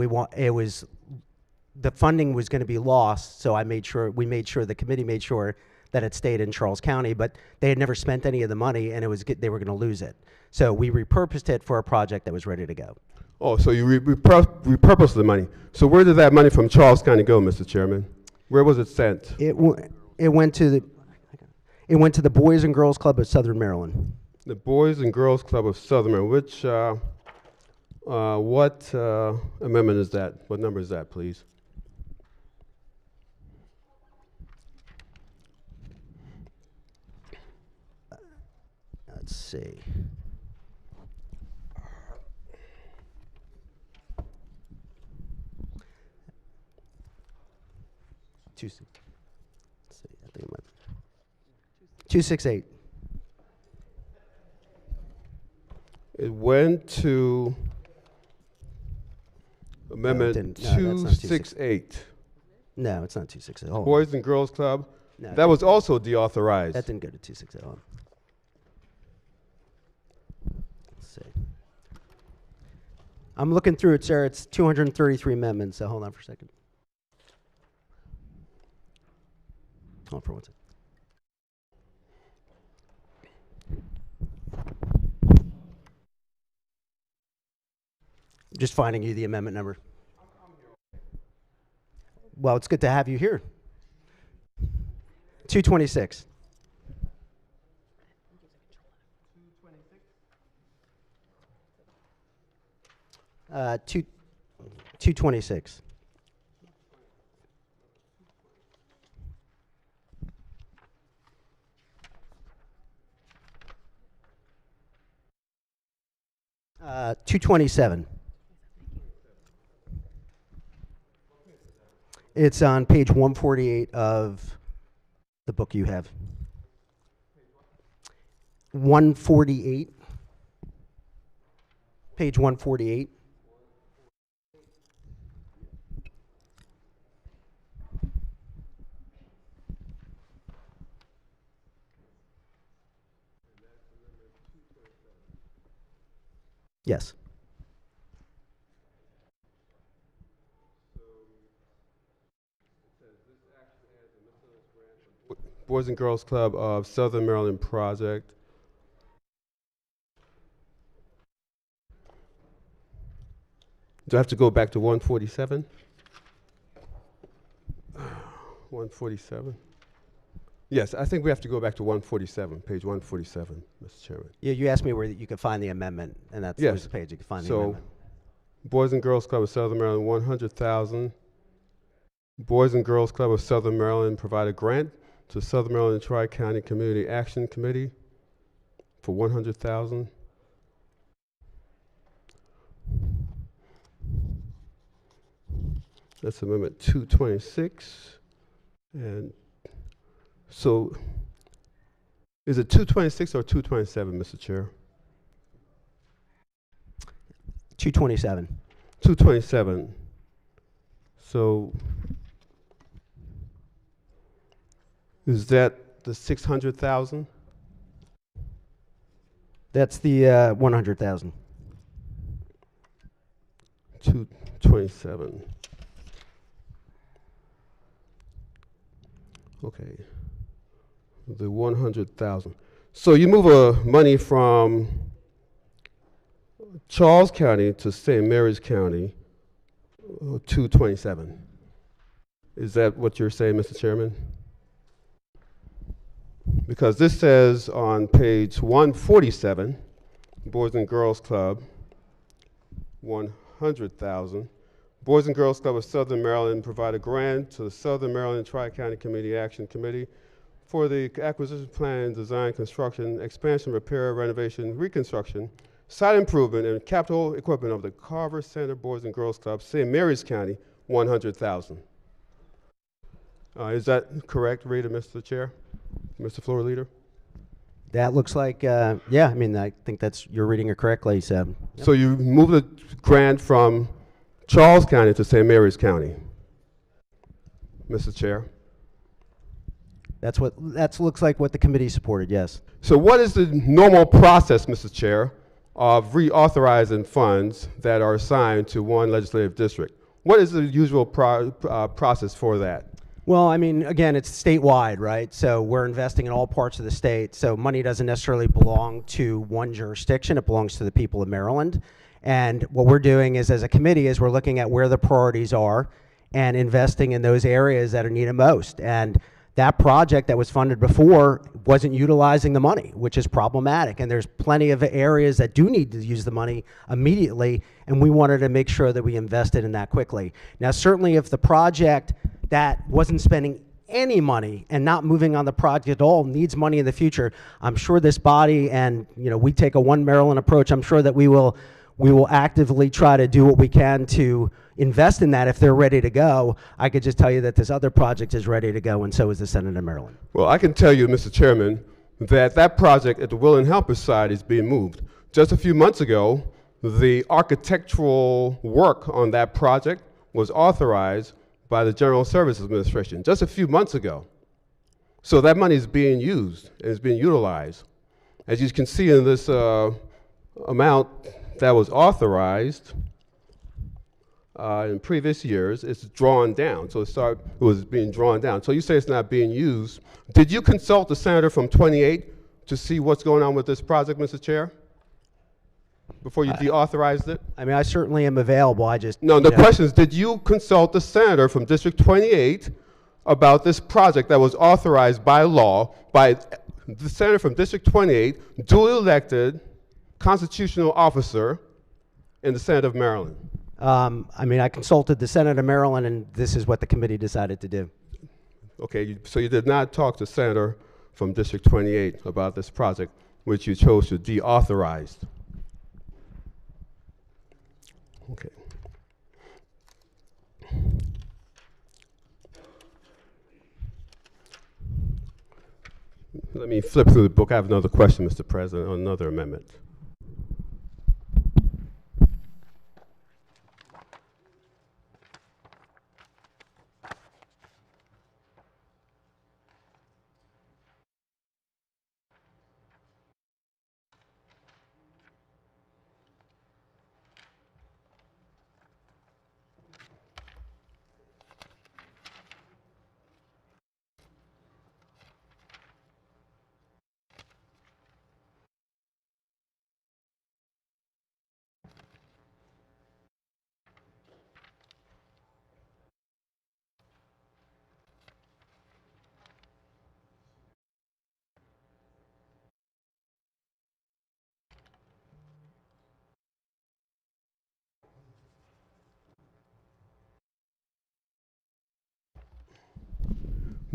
the funding was going to be lost, so we made sure, the committee made sure that it stayed in Charles County, but they had never spent any of the money, and they were going to lose it. So we repurposed it for a project that was ready to go. Oh, so you repurposed the money. So where did that money from Charles County go, Mr. Chairman? Where was it sent? It went to the Boys and Girls Club of Southern Maryland. The Boys and Girls Club of Southern Maryland. What amendment is that? What number is that, please? Let's see. Let's see, I think it might be 268. It went to Amendment 268. No, it's not 268. Oh. Boys and Girls Club. No, that was also deauthorized. That didn't go to 268. Let's see. I'm looking through it, sir. It's 233 amendments, so hold on for a second. Hold on for 1 second. Just finding you the amendment number. Well, it's good to have you here. 226. 226. Uh, 227. It's on page 148 of the book you have. 148. Page 148. Yes. Boys and Girls Club of Southern Maryland project. Do I have to go back to 147? 147? Yes, I think we have to go back to 147, page 147, Mr. Chairman. Yeah, you asked me where you could find the amendment, and that's Yes. the page you can find the So, amendment. Boys and Girls Club of Southern Maryland, 100,000. Boys and Girls Club of Southern Maryland provide a grant to Southern Maryland Tri-County Community Action Committee for 100,000. That's Amendment 226. And so, is it 226 or 227, Mr. Chair? 227. 227. So, is that the 600,000? That's the 100,000. 227. Okay. The 100,000. So you move money from Charles County to St. Mary's County, 227. Is that what you're saying, Mr. Chairman? Because this says on page 147, Boys and Girls Club, 100,000. Boys and Girls Club of Southern Maryland provide a grant to the Southern Maryland Tri-County Community Action Committee for the acquisition, plan, design, construction, expansion, repair, renovation, reconstruction, site improvement, and capital equipment of the Carver Center Boys and Girls Club, St. Mary's County, 100,000. Is that correct, Rita, Mr. Chair? Mr. Floor Leader? That looks like, yeah, I mean, I think you're reading it correctly, so. So you moved the grant from Charles County to St. Mary's County, Mr. Chair. That looks like what the committee supported, yes. So what is the normal process, Mr. Chair, of reauthorizing funds that are assigned to one legislative district? What is the usual process for that? Well, I mean, again, it's statewide, right? So we're investing in all parts of the state. So money doesn't necessarily belong to one jurisdiction. It belongs to the people of Maryland. And what we're doing is, as a committee, is we're looking at where the priorities are and investing in those areas that are needed most. And that project that was funded before wasn't utilizing the money, which is problematic. And there's plenty of areas that do need to use the money immediately, and we wanted to make sure that we invested in that quickly. Now, certainly if the project that wasn't spending any money and not moving on the project at all needs money in the future, I'm sure this body, and we take a one Maryland approach, I'm sure that we will actively try to do what we can to invest in that if they're ready to go. I could just tell you that this other project is ready to go, and so is the Senate of Maryland. Well, I can tell you, Mr. Chairman, that project at the Will and Helper side is being moved. Just a few months ago, the architectural work on that project was authorized by the General Services Administration just a few months ago. So that money is being used and is being utilized. As you can see in this amount that was authorized in previous years, it's drawn down. So it was being drawn down. So you say it's not being used. Did you consult the senator from 28 to see what's going on with this project, Mr. Chair, before you deauthorized it? I mean, I certainly am available. I just No, the question is, did you consult the senator from District 28 about this project that was authorized by law by the senator from District 28, duly elected constitutional officer in the Senate of Maryland? I mean, I consulted the Senate of Maryland, and this is what the committee decided to do. Okay, so you did not talk to senator from District 28 about this project, which you chose to deauthorize. Okay. Let me flip through the book. I have another question, Mr. President, on another amendment.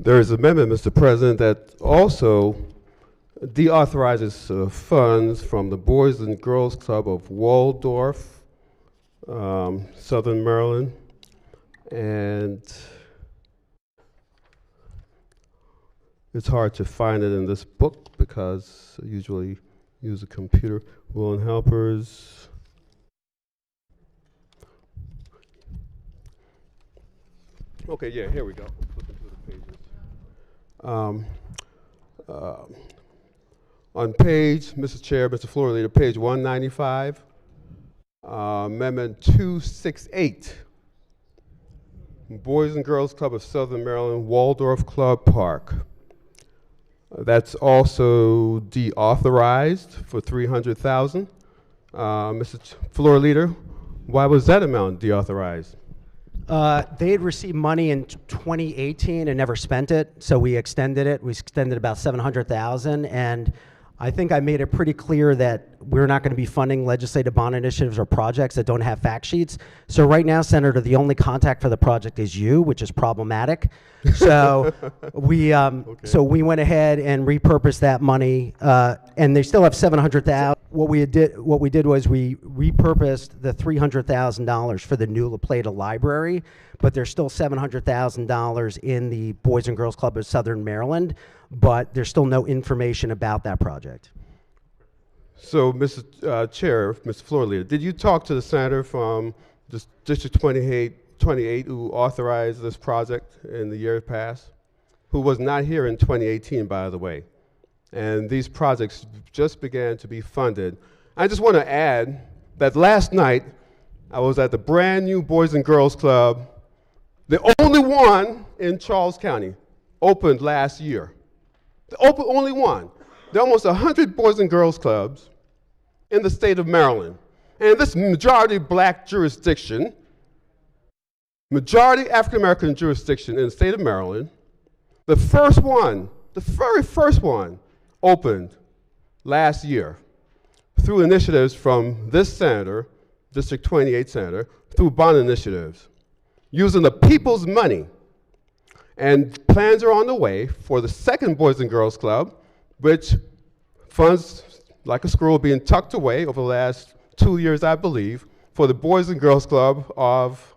There is an amendment, Mr. President, that also deauthorizes funds from the Boys and Girls Club of Waldorf, Southern Maryland, and it's hard to find it in this book because I usually use a computer. Will and Helpers. Okay, yeah, here we go. Flipping through the pages. On page, Mr. Chair, Mr. Floor Leader, page 195, Amendment 268, Boys and Girls Club of Southern Maryland, Waldorf Club Park. That's also deauthorized for $300,000. Mr. Floor Leader, why was that amount deauthorized? They had received money in 2018 and never spent it, so we extended it. We extended about $700,000, and I think I made it pretty clear that we're not going to be funding legislative bond initiatives or projects that don't have fact sheets. So right now, Senator, the only contact for the project is you, which is problematic. So so we went ahead and repurposed that money, and they still have $700,000. What we did was we repurposed the $300,000 for the new La Plata Library, but there's still $700,000 in the Boys and Girls Club of Southern Maryland. but there's still no information about that project. So, Mr. Chair, Mr. Floor Leader, did you talk to the senator from District 28 who authorized this project in the year past, who was not here in 2018, by the way? And these projects just began to be funded. I just want to add that last night I was at the brand new Boys and Girls Club, the only one in Charles County, opened last year. The only one. There are almost 100 Boys and Girls Clubs in the state of Maryland. And this majority black jurisdiction, majority African American jurisdiction in the state of Maryland, the first one, the very first one, opened last year through initiatives from this senator, District 28 senator, through bond initiatives, using the people's money. And plans are on the way for the second Boys and Girls Club, which funds like a squirrel being tucked away over the last 2 years, I believe, for the Boys and Girls Club of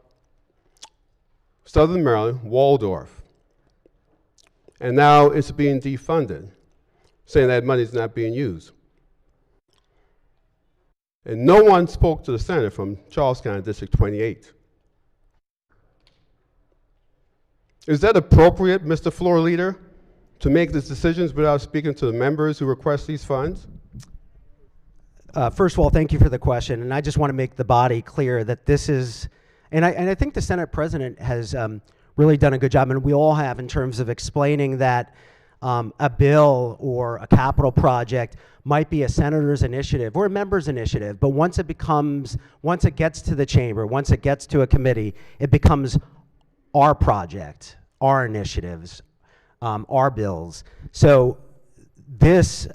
Southern Maryland, Waldorf. And now it's being defunded, saying that money is not being used. And no one spoke to the senator from Charles County, District 28. Is that appropriate, Mr. Floor Leader, to make these decisions without speaking to the members who request these funds? First of all, thank you for the question, and I just want to make the body clear that this is, and I think the Senate President has really done a good job, and we all have, in terms of explaining that a bill or a capital project might be a senator's initiative or a member's initiative, but once it gets to the chamber, once it gets to a committee, it becomes our project, our initiatives, our bills. So this,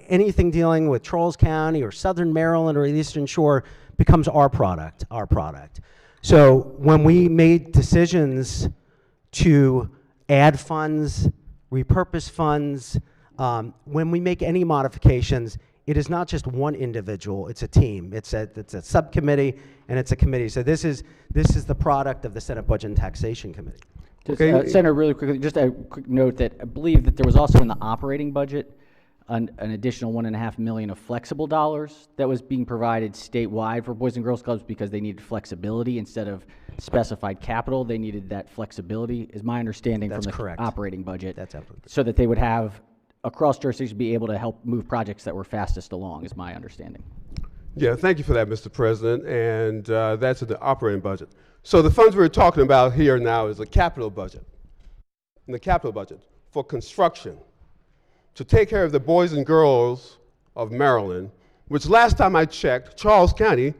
anything dealing with Charles County or Southern Maryland or the Eastern Shore becomes our product, our product. So when we made decisions to add funds, repurpose funds, when we make any modifications, it is not just one individual, it's a team. It's a subcommittee and it's a committee. So this is the product of the Senate Budget and Taxation Committee. Senator, really quickly, just a quick note that I believe that there was also in the operating budget an additional $1.5 million of flexible dollars that was being provided statewide for Boys and Girls Clubs because they needed flexibility instead of specified capital. They needed that flexibility, is my understanding. That's from the correct. Operating budget. That's absolutely so that they would have across jurisdictions be able to help move projects that were fastest along, is my understanding. Yeah, thank you for that, Mr. President, and that's in the operating budget. So the funds we're talking about here now is a capital budget. In the capital budget for construction, to take care of the boys and girls of Maryland, which last time I checked, Charles County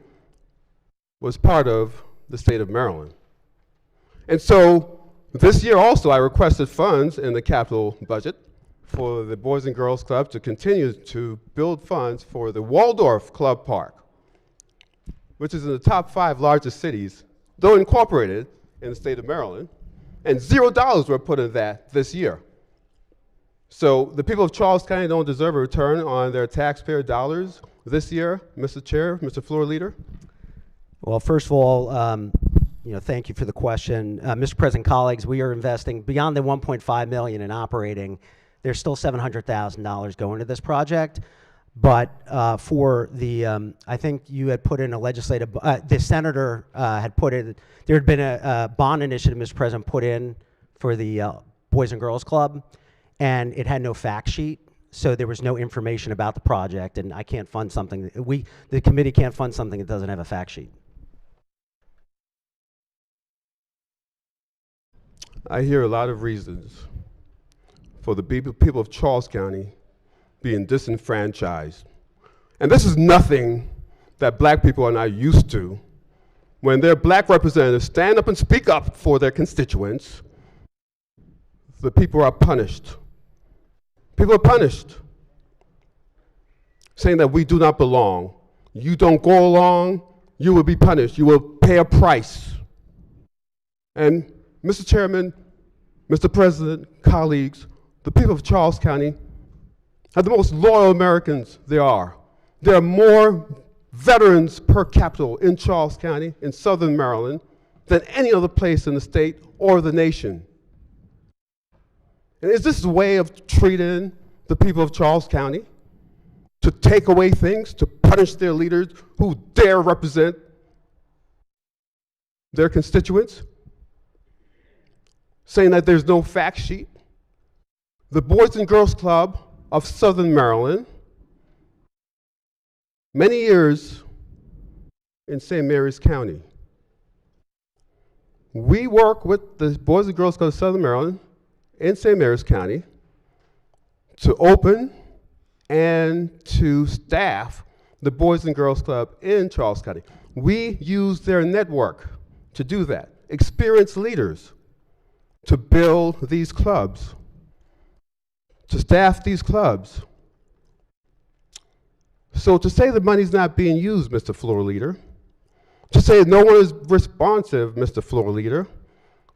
was part of the state of Maryland. And so this year also I requested funds in the capital budget for the Boys and Girls Club to continue to build funds for the Waldorf Club Park, which is in the top 5 largest cities, though incorporated in the state of Maryland, and $0 were put in that this year. So the people of Charles County don't deserve a return on their taxpayer dollars this year, Mr. Chair, Mr. Floor Leader? Well, first of all, thank you for the question. Mr. President, colleagues, we are investing beyond the $1.5 million in operating. There's still $700,000 going to this project. But for the, I think you had put in a legislative, the senator had put in, there had been a bond initiative, Mr. President, put in for the Boys and Girls Club, and it had no fact sheet, so there was no information about the project, and I can't fund something, the committee can't fund something that doesn't have a fact sheet. I hear a lot of reasons for the people of Charles County being disenfranchised. And this is nothing that black people are not used to. When their black representatives stand up and speak up for their constituents, the people are punished. People are punished, saying that we do not belong. You don't go along, you will be punished. You will pay a price. And Mr. Chairman, Mr. President, colleagues, the people of Charles County are the most loyal Americans there are. There are more veterans per capita in Charles County, in Southern Maryland, than any other place in the state or the nation. And is this a way of treating the people of Charles County? To take away things, to punish their leaders who dare represent their constituents? Saying that there's no fact sheet? The Boys and Girls Club of Southern Maryland, many years in St. Mary's County. We work with the Boys and Girls Club of Southern Maryland in St. Mary's County to open and to staff the Boys and Girls Club in Charles County. We use their network to do that. Experienced leaders to build these clubs, to staff these clubs. So to say the money's not being used, Mr. Floor Leader, to say no one is responsive, Mr. Floor Leader,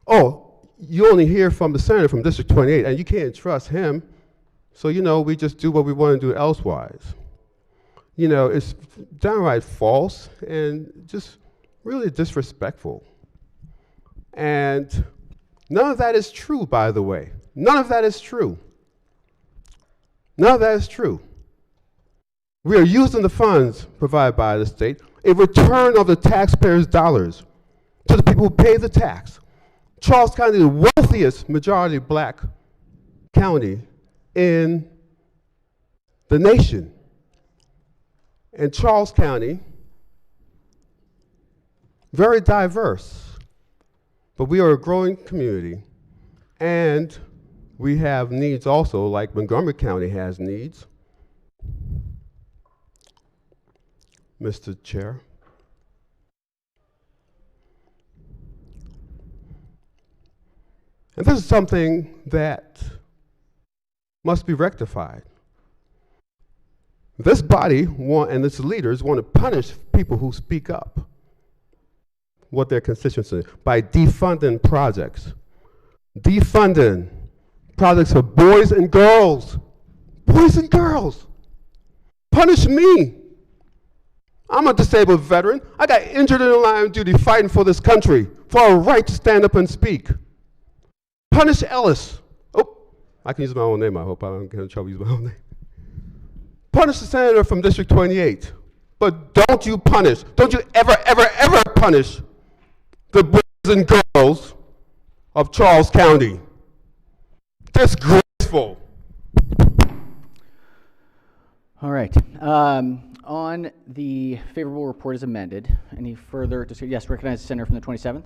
oh, you only hear from the senator from District 28 and you can't trust him, so we just do what we want to do elsewise. It's downright false and just really disrespectful. And none of that is true, by the way. None of that is true. None of that is true. We are using the funds provided by the state, a return of the taxpayers' dollars to the people who pay the tax. Charles County is the wealthiest majority black county in the nation. And Charles County, very diverse, but we are a growing community, and we have needs also, like Montgomery County has needs. Mr. Chair. And this is something that must be rectified. This body and its leaders want to punish people who speak up what their constituents are by defunding projects. Defunding projects for boys and girls. Boys and girls. Punish me. I'm a disabled veteran. I got injured in the line of duty fighting for this country, for our right to stand up and speak. Punish Ellis. Oh, I can use my own name. I hope I don't get in trouble using my own name. Punish the senator from District 28. But don't you ever, ever, ever punish the boys and girls of Charles County. Disgraceful. All right. On the favorable report as amended, any further discussion? Yes, recognize the senator from the 27th.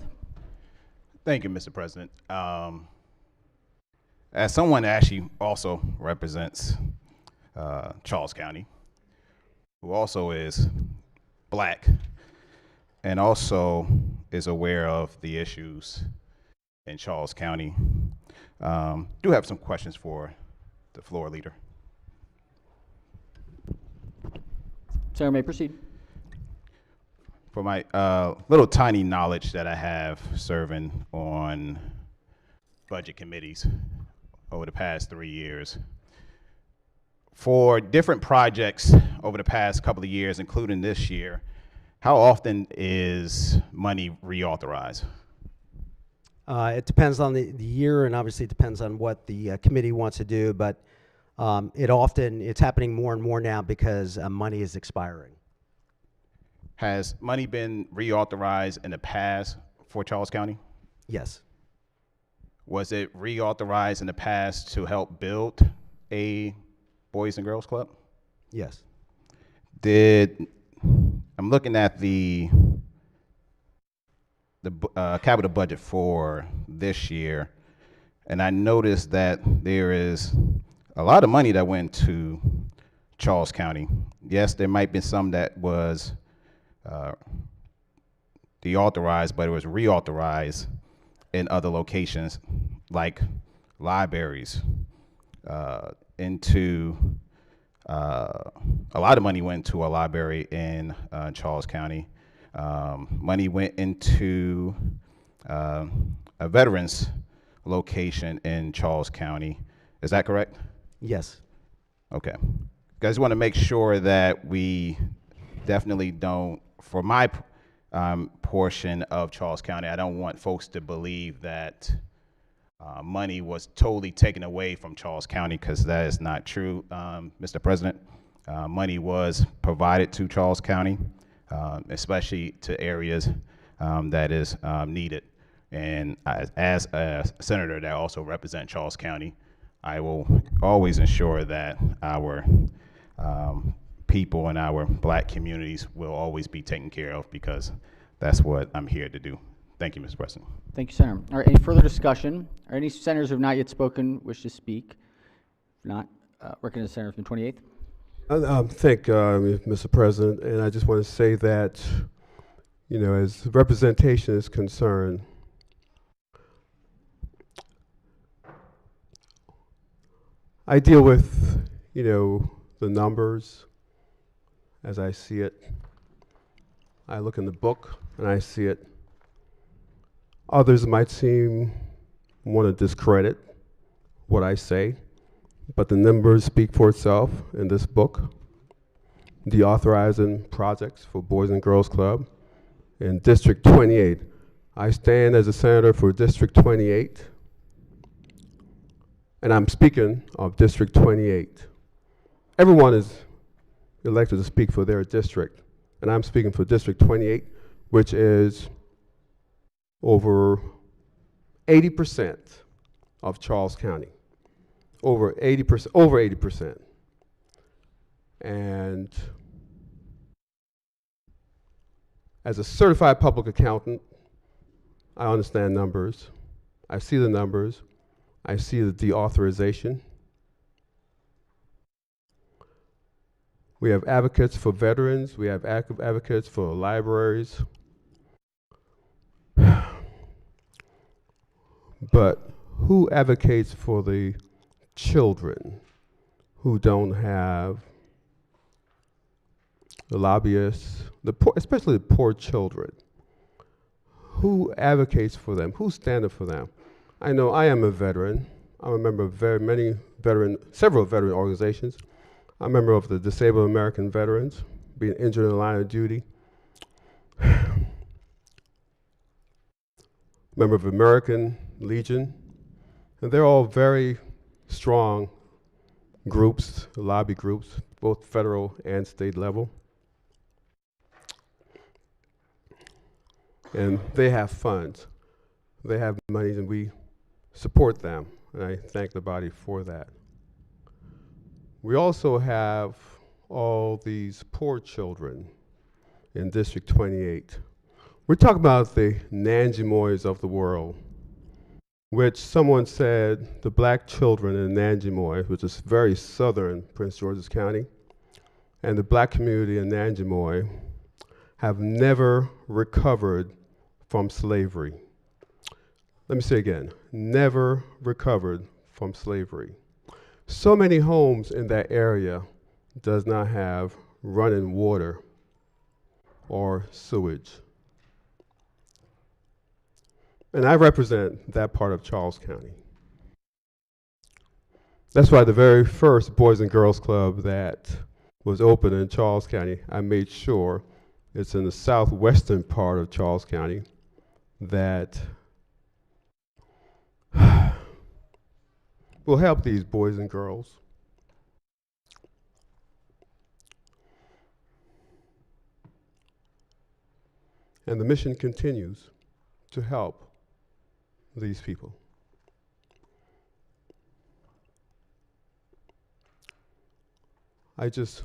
Thank you, Mr. President. As someone that actually also represents Charles County, who also is black and also is aware of the issues in Charles County, do have some questions for the floor leader. Senator may proceed. For my little tiny knowledge that I have serving on budget committees over the past 3 years, for different projects over the past couple of years, including this year, how often is money reauthorized? It depends on the year, and obviously it depends on what the committee wants to do, but it's happening more and more now because money is expiring. Has money been reauthorized in the past for Charles County? Yes. Was it reauthorized in the past to help build a Boys and Girls Club? Yes. I'm looking at the capital budget for this year, and I noticed that there is a lot of money that went to Charles County. Yes, there might be some that was deauthorized, but it was reauthorized in other locations, like libraries. A lot of money went to a library in Charles County. Money went into a veterans location in Charles County. Is that correct? Yes. Okay. Guys, want to make sure that we definitely don't, for my portion of Charles County, I don't want folks to believe that money was totally taken away from Charles County, because that is not true, Mr. President. Money was provided to Charles County, especially to areas that is needed. And as a senator that also represents Charles County, I will always ensure that our people in our black communities will always be taken care of, because that's what I'm here to do. Thank you, Mr. President. Thank you, Senator. All right, any further discussion? Are any senators who have not yet spoken wish to speak? If not, recognize the senator from 28th. Thank Mr. President, and I just want to say that, you know, as representation is concerned, I deal with, you know, the numbers as I see it. I look in the book and I see it. Others might want to discredit what I say, but the numbers speak for itself in this book. Deauthorizing projects for Boys and Girls Club in District 28. I stand as a senator for District 28, and I'm speaking of District 28. Everyone is elected to speak for their district, and I'm speaking for District 28, which is over 80% of Charles County. Over 80%. And as a certified public accountant, I understand numbers. I see the numbers. I see the deauthorization. We have advocates for veterans. We have advocates for libraries. But who advocates for the children who don't have the lobbyists, the poor, especially the poor children? Who advocates for them? Who's standing for them? I know I am a veteran. I'm a member of several veteran organizations. I'm a member of the Disabled American Veterans, being injured in the line of duty. Member of American Legion, and they're all very strong groups, lobby groups, both federal and state level. And they have funds, they have money, and we support them, and I thank the body for that. We also have all these poor children in District 28. We're talking about the Nanjemoys of the world, which someone said the black children in Nanjemoy, which is very southern Prince George's County, and the black community in Nanjemoy have never recovered from slavery. Let me say again, never recovered from slavery. So many homes in that area does not have running water or sewage. And I represent that part of Charles County. That's why the very first Boys and Girls Club that was opened in Charles County, I made sure it's in the southwestern part of Charles County that will help these boys and girls. And the mission continues to help these people. I just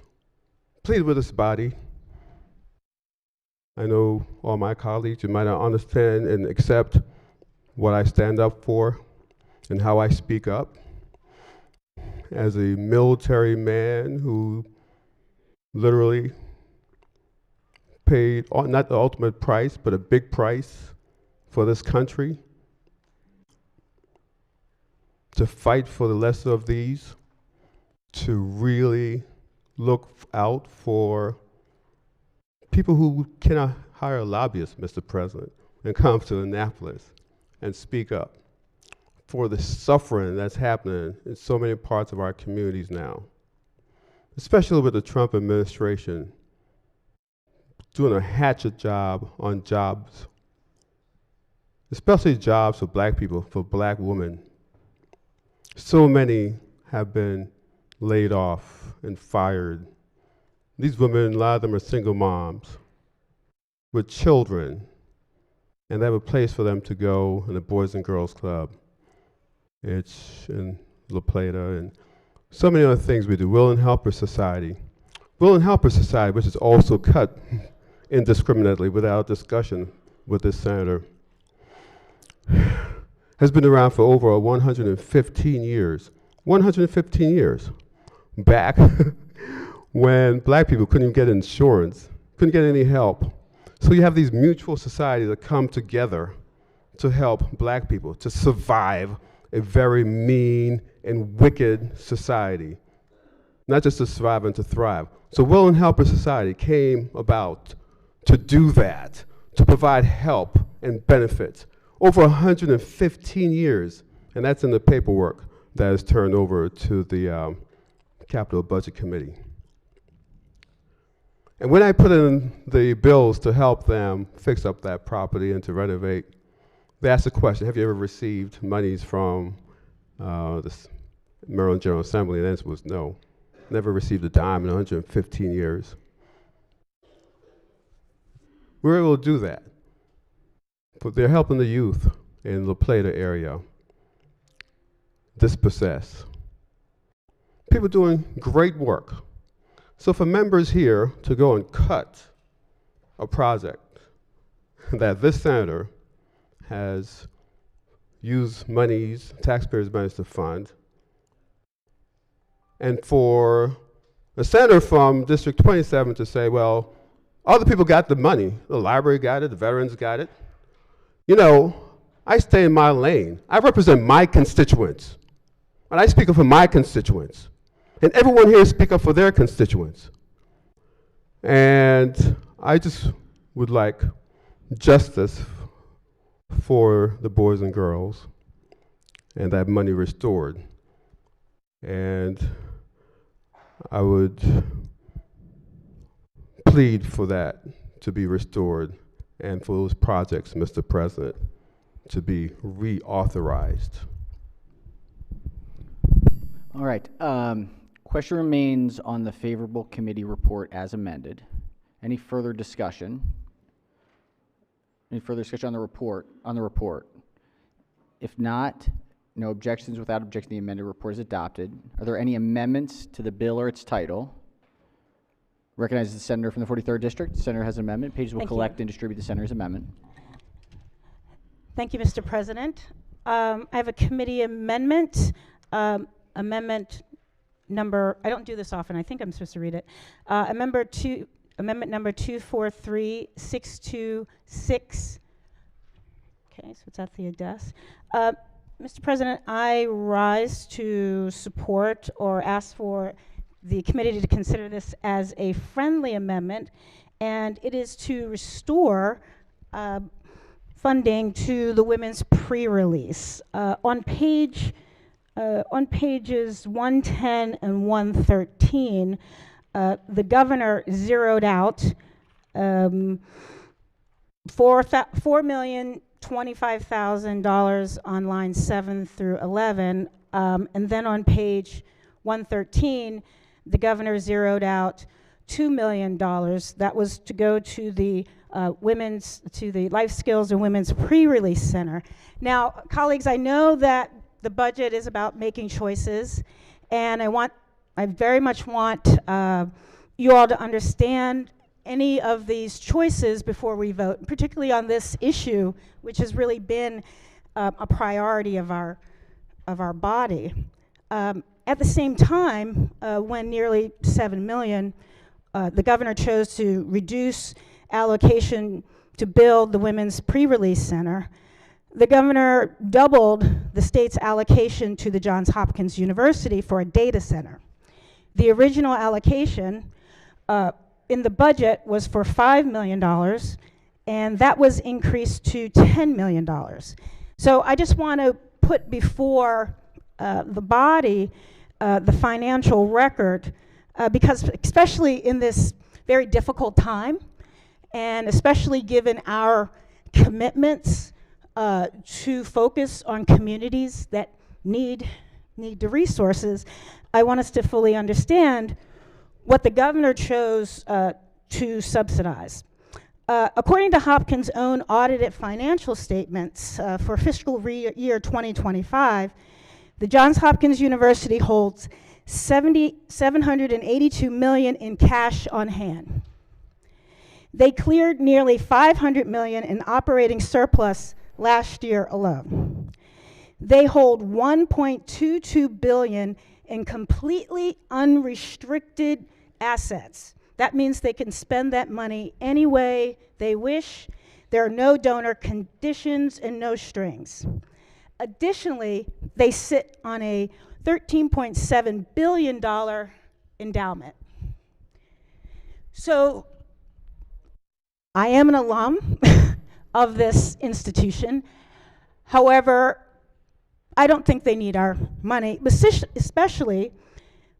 plead with this body. I know all my colleagues, you might not understand and accept what I stand up for and how I speak up. As a military man who literally paid, not the ultimate price, but a big price for this country, to fight for the lesser of these, to really look out for people who cannot hire lobbyists, Mr. President, and come to Annapolis and speak up for the suffering that's happening in so many parts of our communities now, especially with the Trump administration doing a hatchet job on jobs, especially jobs for black people, for black women. So many have been laid off and fired. These women, a lot of them are single moms with children, and they have a place for them to go in the Boys and Girls Club. It's in La Plata, and so many other things we do. Will and Helper Society. Will and Helper Society, which is also cut indiscriminately without discussion with this senator, has been around for over 115 years. 115 years. Back when black people couldn't even get insurance, couldn't get any help. So you have these mutual societies that come together to help black people to survive a very mean and wicked society. Not just to survive and to thrive. So Will and Helper Society came about to do that, to provide help and benefits. Over 115 years, and that's in the paperwork that is turned over to the Capital Budget Committee. And when I put in the bills to help them fix up that property and to renovate, they asked the question, have you ever received monies from the Maryland General Assembly? And the answer was no. Never received a dime in 115 years. We were able to do that. But they're helping the youth in La Plata area dispossess. People doing great work. So for members here to go and cut a project that this senator has used monies, taxpayers' monies to fund, and for a senator from District 27 to say, well, other people got the money. The library got it, the veterans got it. You know, I stay in my lane. I represent my constituents. And I speak up for my constituents. And everyone here speak up for their constituents. And I just would like justice for the boys and girls and that money restored. And I would plead for that to be restored and for those projects, Mr. President, to be reauthorized. All right. Question remains on the favorable committee report as amended. Any further discussion? Any further discussion on the report? If not, no objections. Without objection, the amended report is adopted. Are there any amendments to the bill or its title? Recognize the senator from the 43rd District. The senator has an amendment. Pages will collect and distribute the senator's amendment. Thank you, Mr. President. I have a committee amendment. Amendment number, I don't do this often, I think I'm supposed to read it. Amendment number 243626. Okay, so it's at the desk. Mr. President, I rise to support or ask for the committee to consider this as a friendly amendment, and it is to restore funding to the women's pre-release. On pages 110 and 113, the governor zeroed out $4,025,000 on lines 7 through 11, and then on page 113, the governor zeroed out $2 million. That was to go to the to the Life Skills and Women's Pre-Release Center. Now, colleagues, I know that the budget is about making choices, and I very much want you all to understand any of these choices before we vote, particularly on this issue, which has really been a priority of our body. At the same time, when nearly $7 million, the governor chose to reduce allocation to build the Women's Pre-Release Center, the governor doubled the state's allocation to the Johns Hopkins University for a data center. The original allocation in the budget was for $5 million, and that was increased to $10 million. So I just want to put before the body the financial record, because especially in this very difficult time, and especially given our commitments to focus on communities that need the resources, I want us to fully understand what the governor chose to subsidize. According to Hopkins' own audited financial statements for fiscal year 2025, the Johns Hopkins University holds $782 million in cash on hand. They cleared nearly $500 million in operating surplus last year alone. They hold $1.22 billion in completely unrestricted assets. That means they can spend that money any way they wish. There are no donor conditions and no strings. Additionally, they sit on a $13.7 billion endowment. So I am an alum of this institution. However, I don't think they need our money, especially,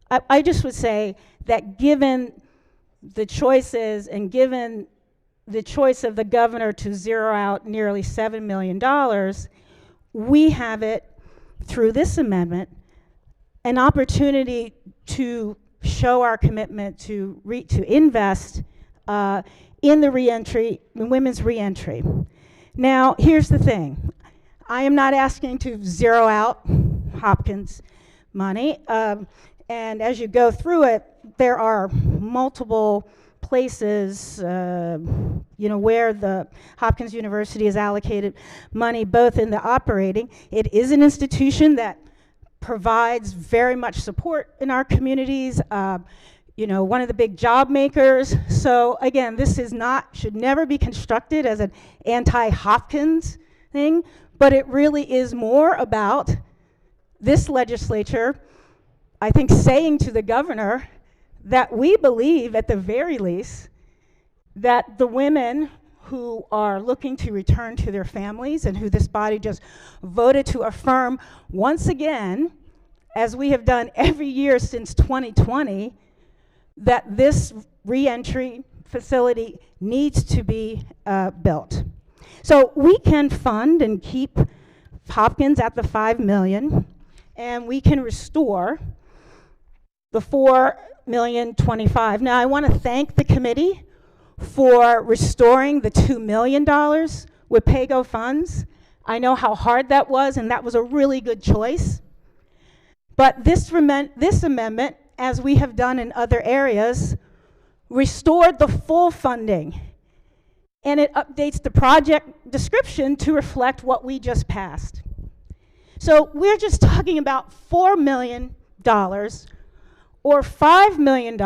I just would say that given the choices and given the choice of the governor to zero out nearly $7 million, we have it, through this amendment, an opportunity to show our commitment to invest in the reentry, in women's reentry. Now, here's the thing. I am not asking to zero out Hopkins money. And as you go through it, there are multiple places, where the Hopkins University has allocated money, both in the operating. It is an institution that provides very much support in our communities. One of the big job makers. So again, this should never be constructed as an anti-Hopkins thing, but it really is more about this legislature, I think, saying to the governor that we believe, at the very least, that the women who are looking to return to their families and who this body just voted to affirm once again, as we have done every year since 2020, that this reentry facility needs to be built. So we can fund and keep Hopkins at the $5 million, and we can restore the $4,025,000. Now, I want to thank the committee for restoring the $2 million with PAYGO funds. I know how hard that was, and that was a really good choice. But this amendment, as we have done in other areas, restored the full funding, and it updates the project description to reflect what we just passed. So we're just talking about $4 million or $5 million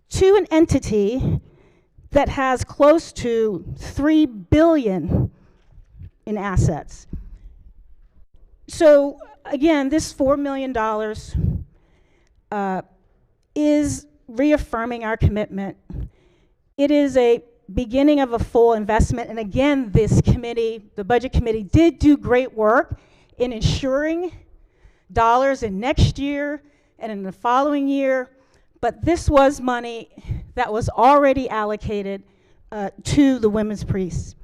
to an entity that has close to $3 billion in assets. So again, this $4 million is reaffirming our commitment. It is a beginning of a full investment, and again, this committee, the Budget Committee, did do great work in ensuring dollars in next year and in the following year, but this was money that was already allocated to the women's priests.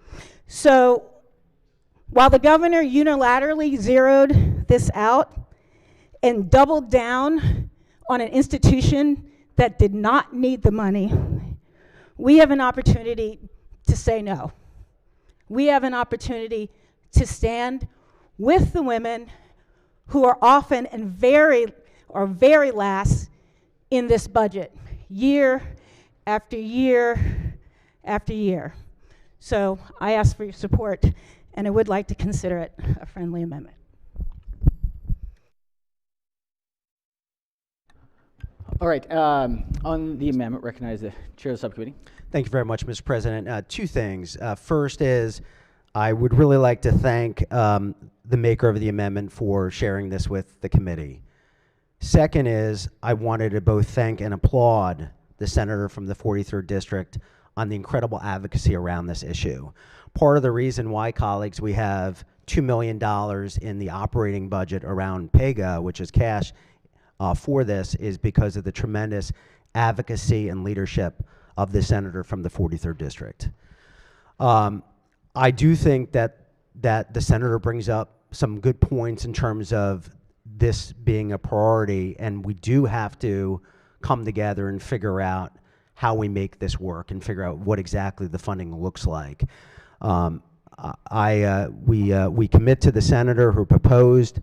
So while the governor unilaterally zeroed this out and doubled down on an institution that did not need the money, we have an opportunity to say no. We have an opportunity to stand with the women who are often and very last in this budget, year after year after year. So I ask for your support, and I would like to consider it a friendly amendment. All right, on the amendment, recognize the chair of the subcommittee. Thank you very much, Mr. President. Two things. First is I would really like to thank the maker of the amendment for sharing this with the committee. Second is I wanted to both thank and applaud the senator from the 43rd District on the incredible advocacy around this issue. Part of the reason why, colleagues, we have $2 million in the operating budget around PAYGO, which is cash for this, is because of the tremendous advocacy and leadership of the senator from the 43rd District. I do think that the senator brings up some good points in terms of this being a priority, and we do have to come together and figure out how we make this work and figure out what exactly the funding looks like. We commit to the senator who proposed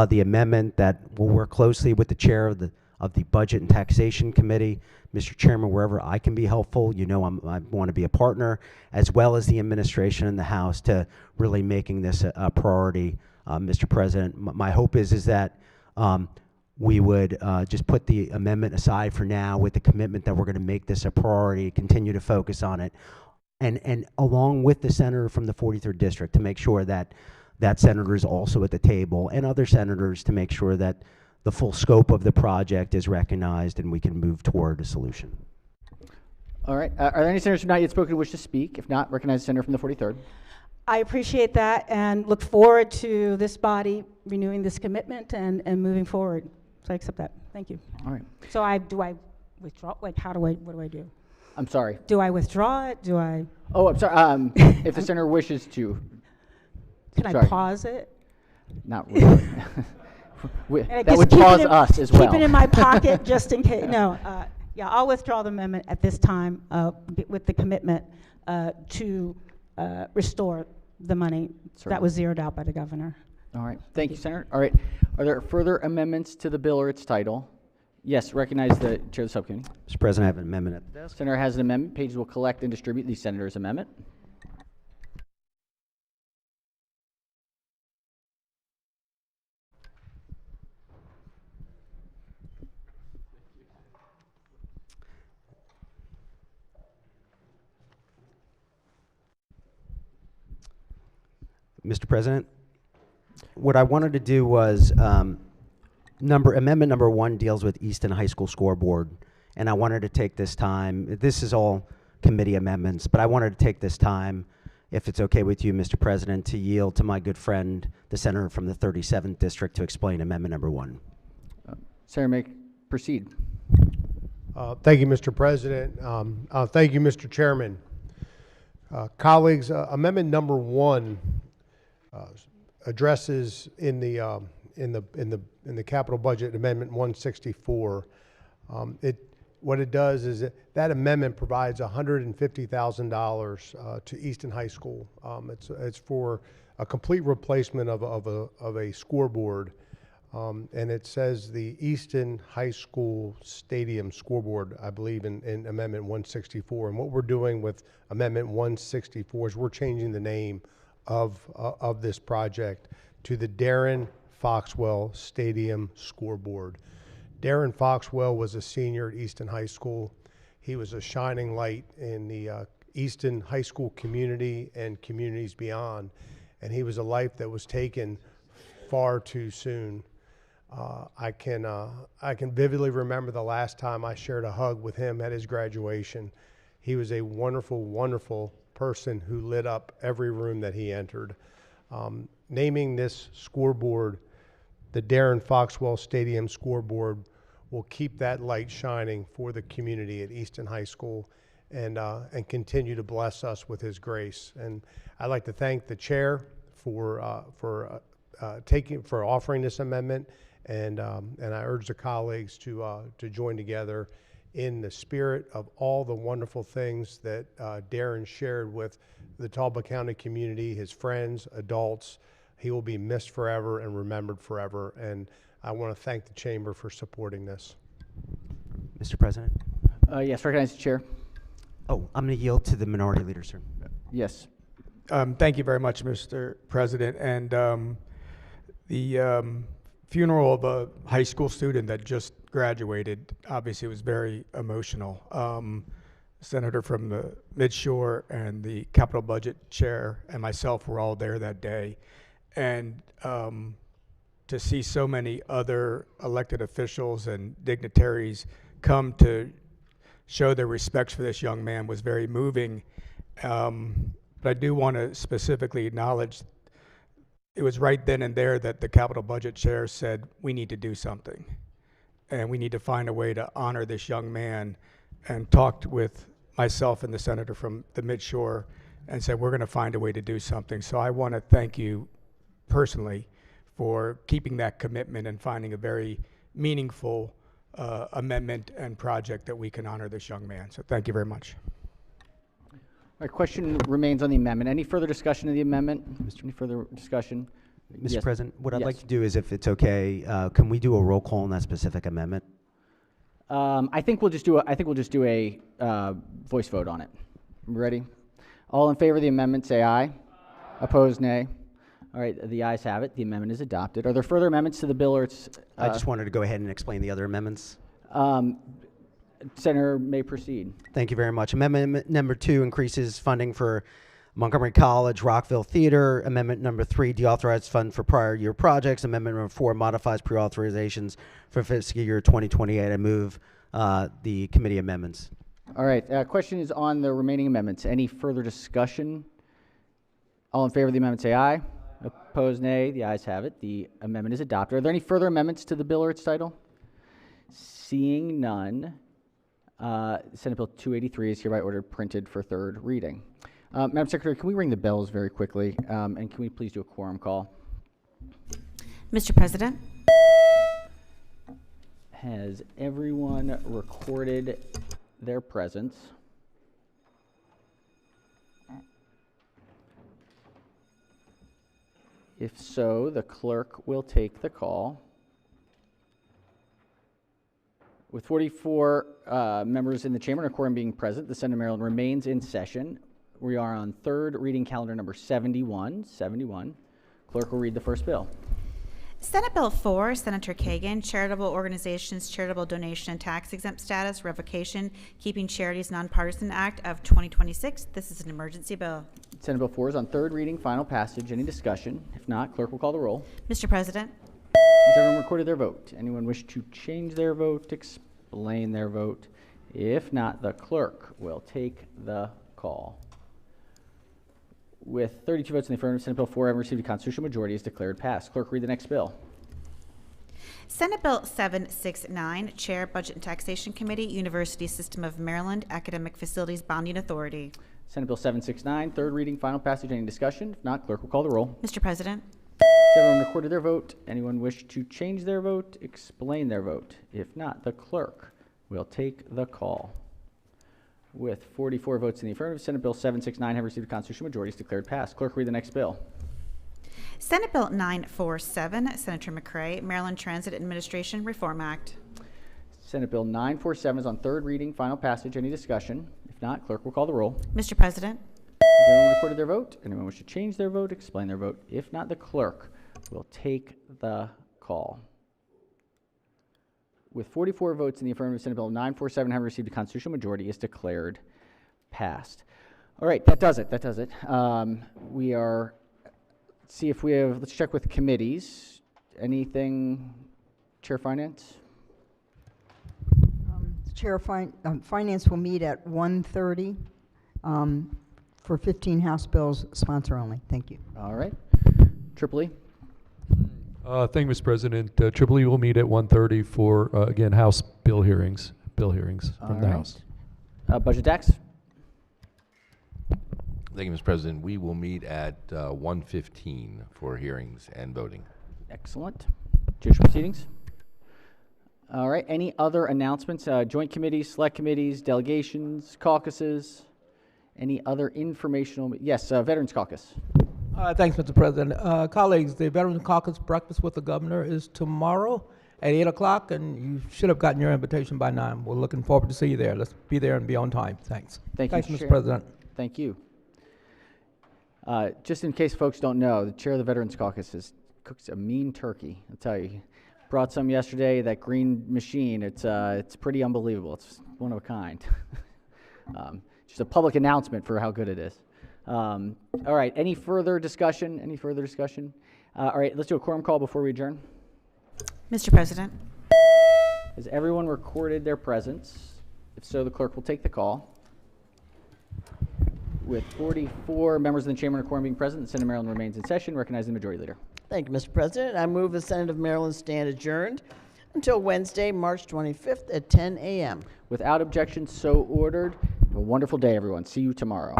the amendment that will work closely with the chair of the Budget and Taxation Committee. Mr. Chairman, wherever I can be helpful, you know I want to be a partner, as well as the administration and the House, to really making this a priority. Mr. President, my hope is that we would just put the amendment aside for now with the commitment that we're going to make this a priority, continue to focus on it, and along with the senator from the 43rd District to make sure that that senator is also at the table, and other senators, to make sure that the full scope of the project is recognized and we can move toward a solution. All right. Are there any senators who have not yet spoken who wish to speak? If not, recognize the senator from the 43rd. I appreciate that and look forward to this body renewing this commitment and moving forward. So I accept that. Thank you. All right. So do I withdraw? Like, what do I do? I'm sorry. Do I withdraw it? Do I? Oh, I'm sorry. If the senator wishes to. Can I pause it? Not really. That would pause us as well. Keep it in my pocket just in case. No. Yeah, I'll withdraw the amendment at this time with the commitment to restore the money that was zeroed out by the governor. All right. Thank you, Senator. All right. Are there further amendments to the bill or its title? Yes, recognize the chair of the subcommittee. Mr. President, I have an amendment at the desk. Senator has an amendment. Pages will collect and distribute the senator's amendment. Mr. President, what I wanted to do was amendment number 1 deals with Easton High School scoreboard, and I wanted to take this time. This is all committee amendments, but I wanted to take this time, if it's okay with you, Mr. President, to yield to my good friend, the senator from the 37th District, to explain amendment number 1. Senator, may proceed. Thank you, Mr. President. Thank you, Mr. Chairman. Colleagues, amendment number 1 addresses in the capital budget amendment 164. What it does is that amendment provides $150,000 to Easton High School. It's for a complete replacement of a scoreboard, and it says the Easton High School Stadium scoreboard, I believe, in amendment 164. And what we're doing with amendment 164 is we're changing the name of this project to the Darren Foxwell Stadium scoreboard. Darren Foxwell was a senior at Easton High School. He was a shining light in the Easton High School community and communities beyond, and he was a life that was taken far too soon. I can vividly remember the last time I shared a hug with him at his graduation. He was a wonderful, wonderful person who lit up every room that he entered. Naming this scoreboard the Darren Foxwell Stadium scoreboard will keep that light shining for the community at Easton High School and continue to bless us with his grace. And I'd like to thank the chair for offering this amendment, and I urge the colleagues to join together in the spirit of all the wonderful things that Darren shared with the Talbot County community, his friends, adults. He will be missed forever and remembered forever, and I want to thank the chamber for supporting this. Mr. President? Yes, recognize the chair. Oh, I'm going to yield to the minority leader, sir. Yes. Thank you very much, Mr. President. And the funeral of a high school student that just graduated obviously was very emotional. Senator from the Midshore and the Capital Budget Chair and myself were all there that day. And to see so many other elected officials and dignitaries come to show their respects for this young man was very moving. But I do want to specifically acknowledge it was right then and there that the Capital Budget Chair said, we need to do something. And we need to find a way to honor this young man, and talked with myself and the senator from the Midshore and said, we're going to find a way to do something. So I want to thank you personally for keeping that commitment and finding a very meaningful amendment and project that we can honor this young man. So thank you very much. All right, question remains on the amendment. Any further discussion of the amendment? Any further discussion? Mr. Yes. President, what I'd Yes. like to do is, if it's okay, can we do a roll call on that specific amendment? I think we'll just do a voice vote on it. Ready? All in favor of the amendment, say aye. Opposed, nay. All right, the ayes have it. The amendment is adopted. Are there further amendments to the bill, or it's? I just wanted to go ahead and explain the other amendments. Senator may proceed. Thank you very much. Amendment number 2 increases funding for Montgomery College, Rockville Theater. Amendment number 3 deauthorizes fund for prior year projects. Amendment number 4 modifies pre-authorizations for fiscal year 2028. I move the committee amendments. All right, question is on the remaining amendments. Any further discussion? All in favor of the amendment, say aye. Opposed, nay. The ayes have it. The amendment is adopted. Are there any further amendments to the bill or its title? Seeing none, Senate Bill 283 is hereby ordered printed for third reading. Madam Secretary, can we ring the bells very quickly? And can we please do a quorum call? Mr. President? Has everyone recorded their presence? If so, the clerk will take the call. With 44 members in the chamber and a quorum being present, the Senate of Maryland remains in session. We are on third reading calendar number 71. Clerk will read the first bill. Senate Bill 4, Senator Kagan, Charitable Organizations, Charitable Donation and Tax Exempt Status, Revocation, Keeping Charities Nonpartisan Act of 2026. This is an emergency bill. Senate Bill 4 is on third reading, final passage. Any discussion? If not, clerk will call the roll. Mr. President? Has everyone recorded their vote? Anyone wish to change their vote, explain their vote? If not, the clerk will take the call. With 32 votes in the affirmative, Senate Bill 4, having received a constitutional majority, is declared passed. Clerk, read the next bill. Senate Bill 769, Chair, Budget and Taxation Committee, University System of Maryland, Academic Facilities Bonding Authority. Senate Bill 769, third reading, final passage. Any discussion? If not, clerk will call the roll. Mr. President? Has everyone recorded their vote? Anyone wish to change their vote, explain their vote? If not, the clerk will take the call. With 44 votes in the affirmative, Senate Bill 769 have received a constitutional majority, is declared passed. Clerk, read the next bill. Senate Bill 947, Senator McCray, Maryland Transit Administration Reform Act. Senate Bill 947 is on third reading, final passage. Any discussion? If not, clerk will call the roll. Mr. President? Has everyone recorded their vote? Anyone wish to change their vote, explain their vote? If not, the clerk will take the call. With 44 votes in the affirmative, Senate Bill 947 having received a constitutional majority, is declared passed. All right, that does it. We are, see if we have, let's check with committees. Anything, Chair Finance? Chair, Finance will meet at 1:30 for 15 House bills, sponsor only. Thank you. All right. Tripoli? Thank you, Mr. President. Tripoli will meet at 1:30 for, again, House bill hearings from the House. Budget tax? Thank you, Mr. President. We will meet at 1:15 for hearings and voting. Excellent. Judicial proceedings? All right. Any other announcements? Joint committees, select committees, delegations, caucuses? Any other informational? Yes, Veterans Caucus. Thanks, Mr. President. Colleagues, the Veterans Caucus Breakfast with the Governor is tomorrow at 8 o'clock, and you should have gotten your invitation by 9. We're looking forward to see you there. Let's be there and be on time. Thanks. Thanks, Mr. Chair. President. Thank you. Just in case folks don't know, the chair of the Veterans Caucus cooks a mean turkey. I'll tell you. Brought some yesterday, that green machine. It's pretty unbelievable. It's one of a kind. Just a public announcement for how good it is. All right, any further discussion? All right, let's do a quorum call before we adjourn. Mr. President? Has everyone recorded their presence? If so, the clerk will take the call. With 44 members of the chamber and a quorum being present, the Senate of Maryland remains in session. Recognizing the majority leader. Thank you, Mr. President. I move the Senate of Maryland stand adjourned until Wednesday, March 25th at 10 a.m. Without objection, so ordered. Have a wonderful day, everyone. See you tomorrow.